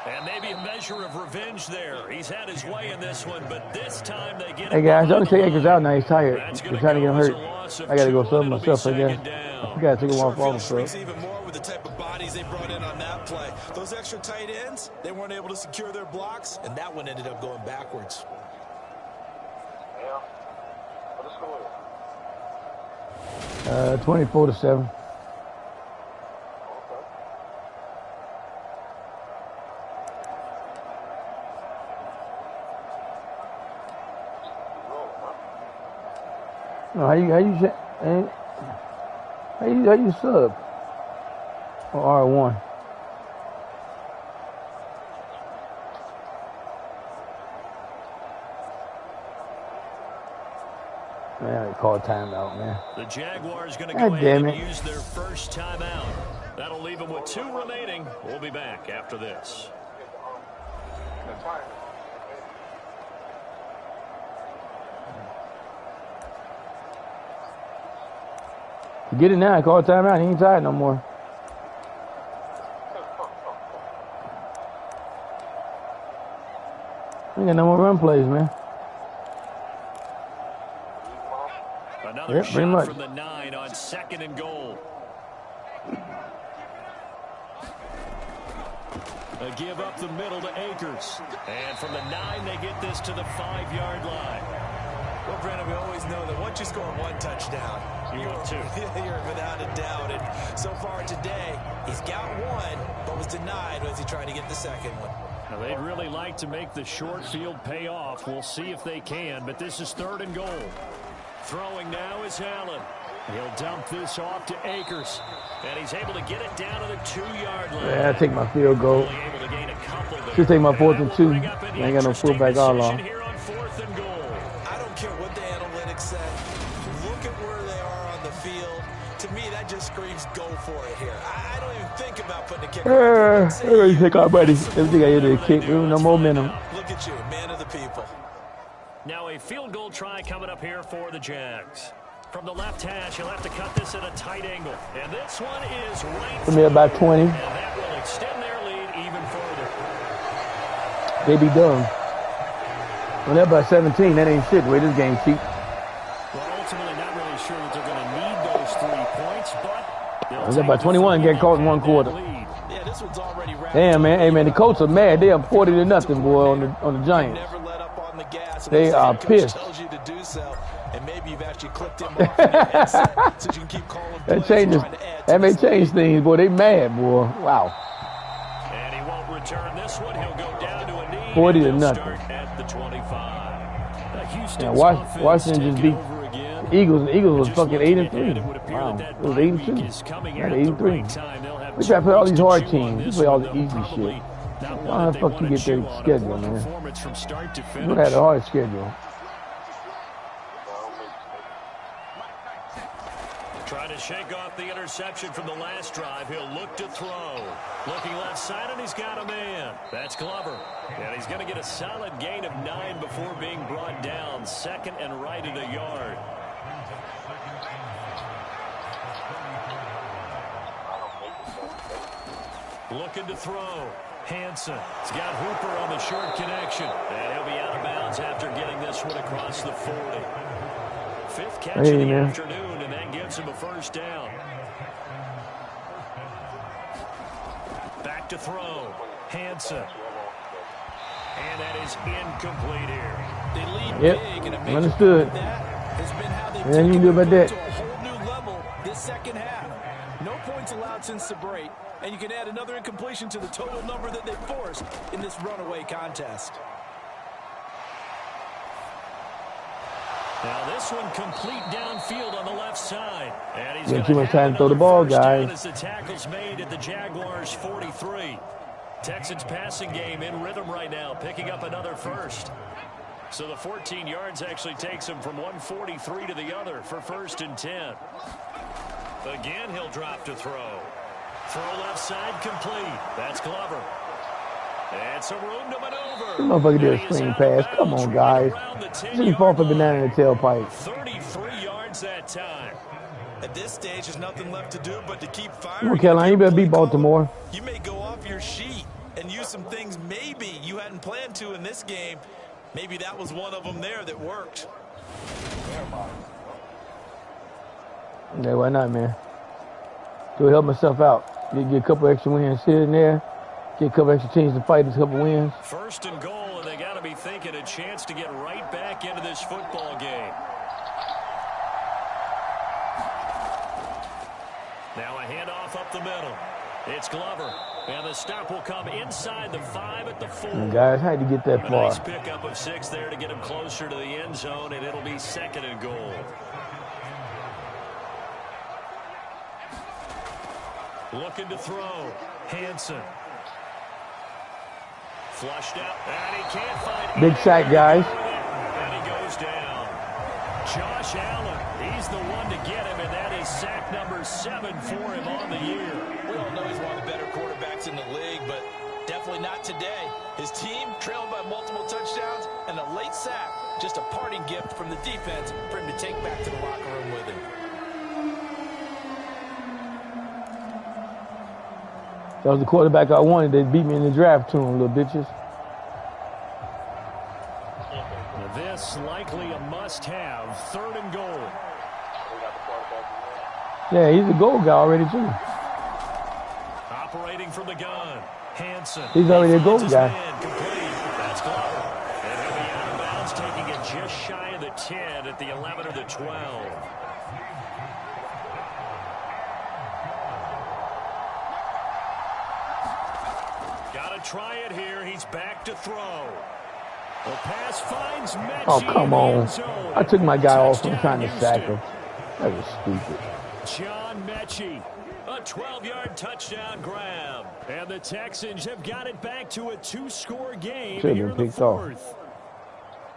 And maybe a measure of revenge there. He's had his way in this one, but this time they get. Hey guys, y'all take Akers out now. He's tired. He's trying to get him hurt. I got to go sub myself, I guess. I got to take him off all the Even more with the type of bodies they brought in on that play. Those extra tight ends, they weren't able to secure their blocks, and that one ended up going backwards. 24-7. No, how you sub? Or R1? Man, they call timeout, man. The Jaguars going to go ahead and use their first timeout. That'll leave them with 2 remaining. We'll be back after this. Get it now. Call timeout. He ain't tired no more. We got no more run plays, man. Another shot from the 9 on 2nd and goal. A give up the middle to Akers. And from the 9, they get this to the 5-yard line. Well, Brandon, we always know that once you score 1 touchdown, you want 2. You're without a doubt. And so far today, he's got 1, but was denied as he tried to get the 2nd one. Now, they'd really like to make the short field pay off. We'll see if they can, but this is 3rd and goal. Throwing now is Allen. He'll dump this off to Akers. And he's able to get it down to the 2-yard line. Yeah, I take my field goal. Should take my 4th and 2. I ain't got no fullback all long. I don't care what the analytics say. Look at where they are on the field. To me, that just screams go for it here. I don't even think about putting a kick. We're ready to take our buddy. Everything I hear to kick. We have no momentum. Look at you, man of the people. Now a field goal try coming up here for the Jags. From the left hash, he'll have to cut this at a tight angle. And this one is right. For me, about 20. And that will extend their lead even further. They be done. When they're by 17, that ain't shit. The way this game cheap. Well, ultimately, not really sure that they're going to need those 3 points, but they're by 21, get caught in 1 quarter. Yeah, this one's already wrapped. Damn, man. Hey, man, the Colts are mad. They are 40-0, boy, on the Giants. Never let up on the gas. They are pissed. Tells you to do so, and maybe you've actually clicked him off in your headset so you can keep calling that changes. That may change things, boy. They mad, boy. Wow. And he won't return this one. He'll go down to a knee. 40-0. At the 25. Yeah, Washington just beat the Eagles. The Eagles was fucking 8-3. Wow. It was 8-2. Not 83. We try to play all these hard teams. We play all the easy shit. Why the fuck you get their schedule, man? You had a hard schedule. Trying to shake off the interception from the last drive. He'll look to throw. Looking left side, and he's got a man. That's Glover. And he's going to get a solid gain of 9 before being brought down. Second and right at a yard. Looking to throw. Hansen. He's got Hooper on the short connection. And he'll be out of bounds after getting this one across the 40. Fifth catch of the afternoon, and that gives him a first down. Back to throw. Hansen. And that is incomplete here. They lead big, and it makes understood. That has been how they've taken it to a whole new level this second half. No points allowed since the break, and you can add another incompletion to the total number that they forced in this runaway contest. Now this one complete downfield on the left side. And he's got too much time to throw the ball, guys. As the tackle's made at the Jaguars 43. Texans passing game in rhythm right now, picking up another first. So the 14 yards actually takes him from 143 to the other for 1st and 10. Again, he'll drop to throw. Throw left side complete. That's Glover. And some room to maneuver. This motherfucker did a screen pass. Come on, guys. He fall for banana in the tailpipe. 33 yards that time. At this stage, there's nothing left to do but to keep firing. Come on, Carolina. You better beat Baltimore. You may go off your sheet and use some things maybe you hadn't planned to in this game. Maybe that was one of them there that worked. Yeah, why not, man? To help myself out. Get a couple extra wins here and there. Get a couple extra teams to fight this couple wins. 1st and goal, and they got to be thinking a chance to get right back into this football game. Now a handoff up the middle. It's Glover. And the stop will come inside the 5 at the 4. And guys, how to get that far? A nice pickup of 6 there to get him closer to the end zone, and it'll be 2nd and goal. Looking to throw. Hansen. Flushed out, and he can't find big sack, guys. And he goes down. Josh Allen, he's the one to get him, and that is sack number 7 for him on the year. We all know he's one of the better quarterbacks in the league, but definitely not today. His team trailed by multiple touchdowns, and a late sack, just a parting gift from the defense for him to take back to the locker room with him. That was the quarterback I wanted. They beat me in the draft to him, little bitches. This likely a must-have. 3rd and goal. Yeah, he's a goal guy already, too. Operating from the gun. Hansen. He's already a goal guy. That's Glover. And he'll be out of bounds, taking it just shy of the 10 at the 11 or the 12. Try it here. He's back to throw. The pass finds Mechie. Oh, come on. I took my guy off from trying to sack him. That was stupid. John Mechie. A 12-yard touchdown grab. And the Texans have got it back to a 2-score game here in the 4th.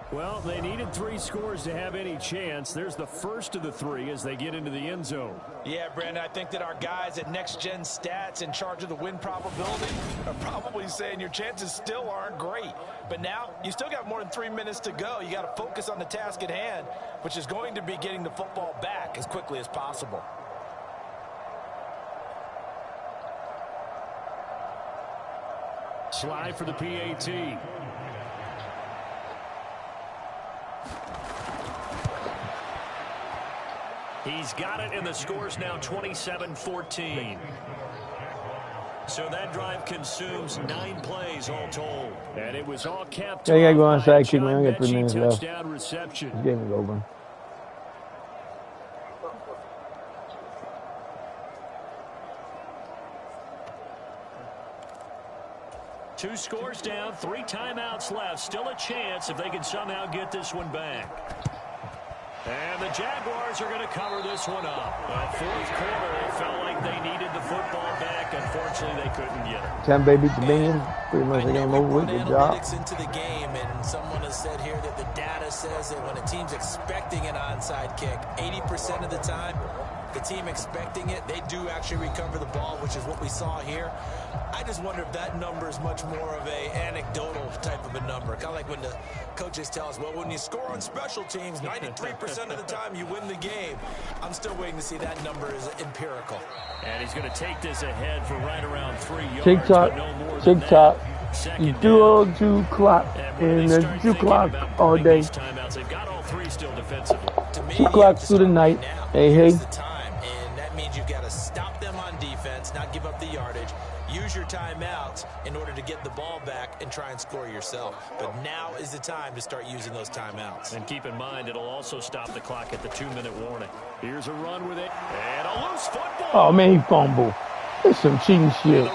Well, they needed 3 scores to have any chance. There's the first of the 3 as they get into the end zone. Yeah, Brandon, I think that our guys at Next Gen Stats in charge of the win probability are probably saying your chances still aren't great. But now you still got more than 3 minutes to go. You got to focus on the task at hand, which is going to be getting the football back as quickly as possible. Slide for the PAT. He's got it, and the score's now 27-14. So that drive consumes 9 plays all told. And it was all capped. Yeah, you got to go on side kick, man. We got 3 minutes left. Reception. This game is over. Two scores down, 3 timeouts left. Still a chance if they can somehow get this one back. And the Jaguars are going to cover this one up. Fourth quarter, it felt like they needed the football back. Unfortunately, they couldn't get it. Tampa Bay beat the Bengals. Pretty much the game over with. Good job. Into the game, and someone has said here that the data says that when a team's expecting an onside kick, 80% of the time, the team expecting it, they do actually recover the ball, which is what we saw here. I just wonder if that number is much more of a anecdotal type of a number. Kind of like when the coaches tell us, well, when you score on special teams, 93% of the time you win the game. I'm still waiting to see that number is empirical. And he's going to take this ahead for right around 3 yards. TikTok, no TikTok. You do 2 o'clock and then 2 o'clock all day. They've got all 3 still defensively. 2 o'clock through the night. Hey. The time, and that means you've got to stop them on defense, not give up the yardage. Use your timeouts in order to get the ball back and try and score yourself. But now is the time to start using those timeouts. And keep in mind, it'll also stop the clock at the 2-minute warning. Here's a run with it, and a loose football. Oh, man, he fumbled. It's some cheating shit.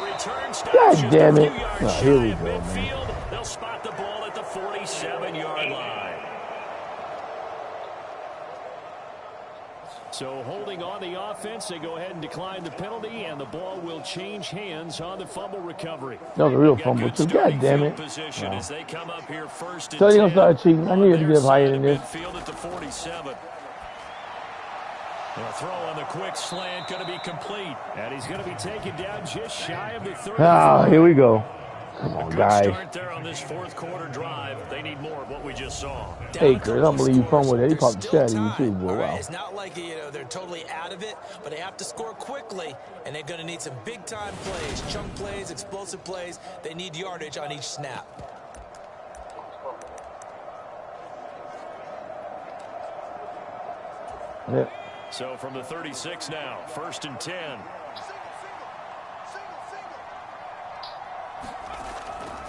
God damn it. Oh, here we go, man. They'll spot the ball at the 47-yard line. So holding on the offense, they go ahead and decline the penalty, and the ball will change hands on the fumble recovery. That was a real fumble, too. God damn it. Wow. As they come up here first and so they're going to start cheating. I needed to get up higher than this. Field at the 47. A throw on the quick slant going to be complete. And he's going to be taken down just shy of the 30. Ah, here we go. Come on, guys. Start there on this 4th quarter drive. They need more of what we just saw. Hey, Chris, I don't believe you fumbled that. He popped the shit out of you, too, boy. Wow. It's not like they're totally out of it, but they have to score quickly, and they're going to need some big-time plays, chunk plays, explosive plays. They need yardage on each snap. Yeah. So from the 36 now, 1st and 10.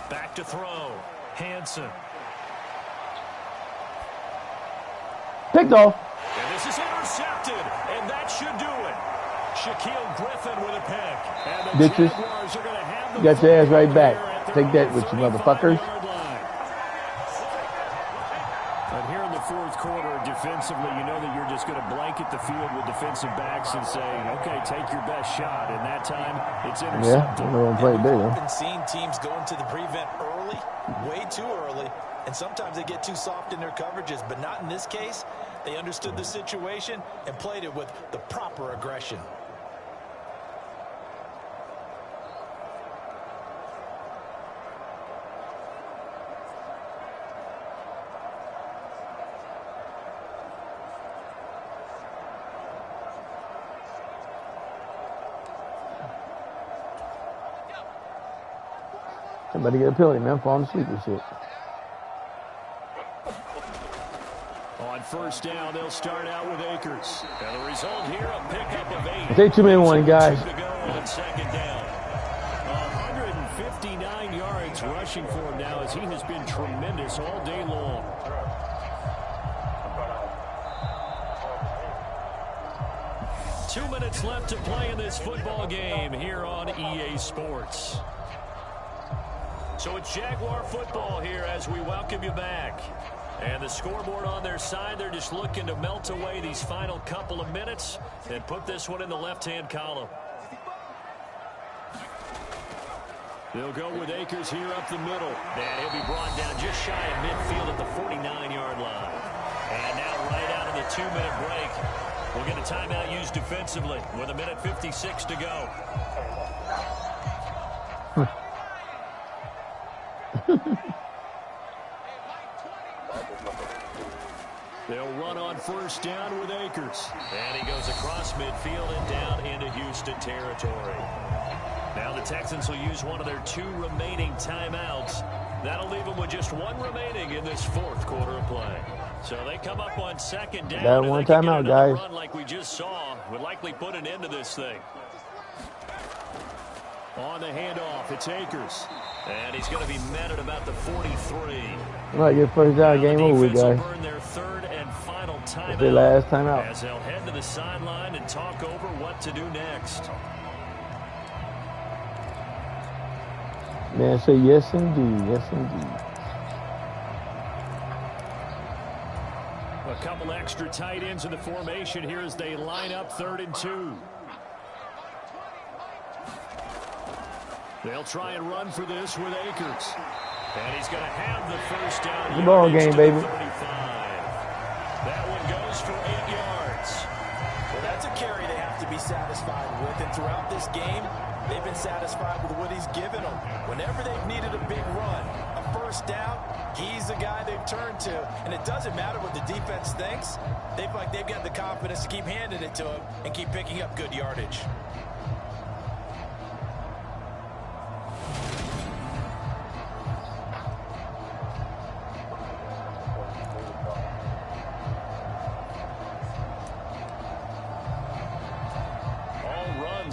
Back to throw. Hansen. Picked off. And this is intercepted, and that should do it. Shaquille Griffin with a pick. And the Bitches. Jaguars are going to have You got your ass right back. Take that with you, motherfuckers. But here in the 4th quarter, defensively, you know that you're just going to blanket the field with defensive backs and say, okay, take your best shot. And that time, it's intercepted. Yeah, I'm going to play big, I've been seeing teams go into the prevent early, way too early, and sometimes they get too soft in their coverages, but not in this case. They understood the situation and played it with the proper aggression. Somebody get a penalty, man. I'm falling asleep and shit. On 1st down, they'll start out with Akers. And the result here, a pickup of 8. Take 2-minute guys. To go on 2nd down. 159 yards rushing for him now as he has been tremendous all day long. Two minutes left to play in this football game here on EA Sports. So it's Jaguar football here as we welcome you back. And the scoreboard on their side, they're just looking to melt away these final couple of minutes and put this one in the left-hand column. They'll go with Akers here up the middle. And he'll be brought down just shy of midfield at the 49-yard line. And now right out of the 2-minute break, we'll get a timeout used defensively with 1:56 to go. They'll run on 1st down with Akers. And he goes across midfield and down into Houston territory. Now the Texans will use one of their 2 remaining timeouts. That'll leave them with just 1 remaining in this 4th quarter of play. So they come up on 2nd down. That one timeout, guys. Run like we just saw would likely put an end to this thing. On the handoff, it's Akers. And he's going to be met at about the 43. All right, get 1st down, game over with, guys. Burn their 3rd and final timeout. Their last timeout. As they'll head to the sideline and talk over what to do next. Man, say yes indeed, yes indeed. A couple extra tight ends in the formation here as they line up 3rd and 2. They'll try and run for this with Akers. And he's going to have the 1st down. The ball game, baby. That one goes for 8 yards. Well, that's a carry they have throughout this game, they've been satisfied with what he's given them. Whenever they've needed a big run, a first down, he's the guy they've turned to. And it doesn't matter what the defense thinks. They feel like they've got the confidence to keep handing it to him and keep picking up good yardage.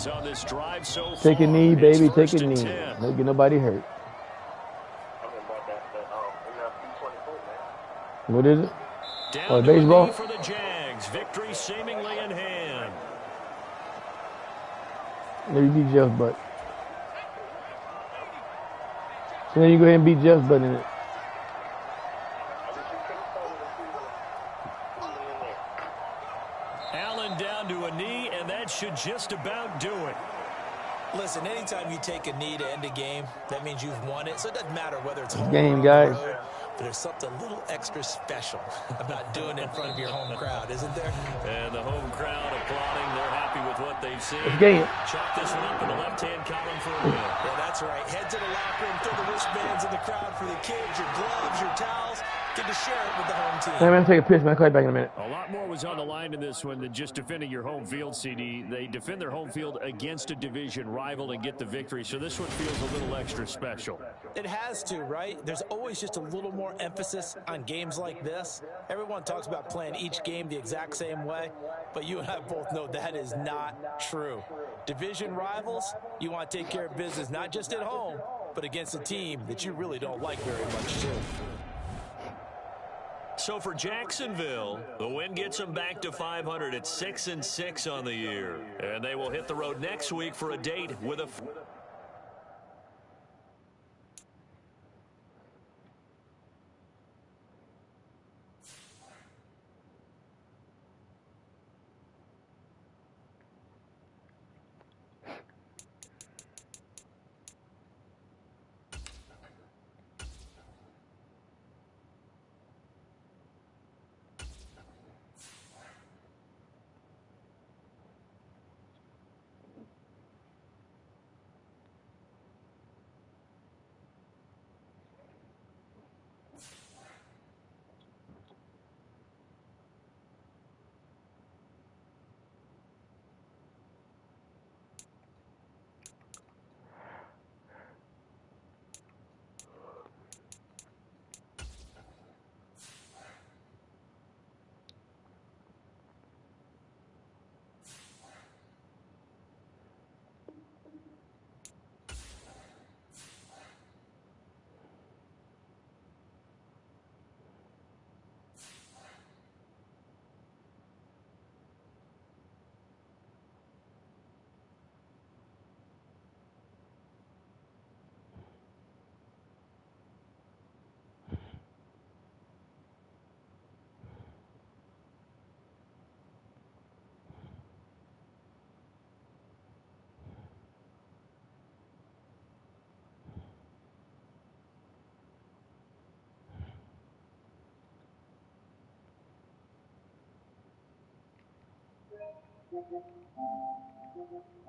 On this drive so far. Take a knee, baby. Take a knee. Don't get nobody hurt. What is it? Oh, baseball? For the Jags. Victory seemingly in hand. Maybe beat Jeff's butt. So then you go ahead and beat Jeff's butt in it. Allen down to a knee, and that should just about do it. Listen, anytime you take a knee to end a game, that means you've won it. So it doesn't matter whether it's home game, or guys. road, but there's something a little extra special about doing it in front of your home crowd, isn't there? And the home crowd applauding. They're happy with what they've seen. Game. Chalk this one up in the left-hand column for a win. Yeah, that's right. Head to the locker room, throw the wristbands in the crowd for the kids, your gloves, your towels. Get to share it with the home team. Hey, man, take a piss, man. I'll call you back in a minute. A lot more was on the line in this one than just defending your home field, CD. They defend their home field against a division rival and get the victory, so this one feels a little extra special. It has to, right? There's always just a little more emphasis on games like this. Everyone talks about playing each game the exact same way, but you and I both know that is not true. Division rivals, you want to take care of business not just at home, but against a team that you really don't like very much, too. So for Jacksonville, the win gets them back to 500 at 6-6 on the year. And they will hit the road next week for a date with a...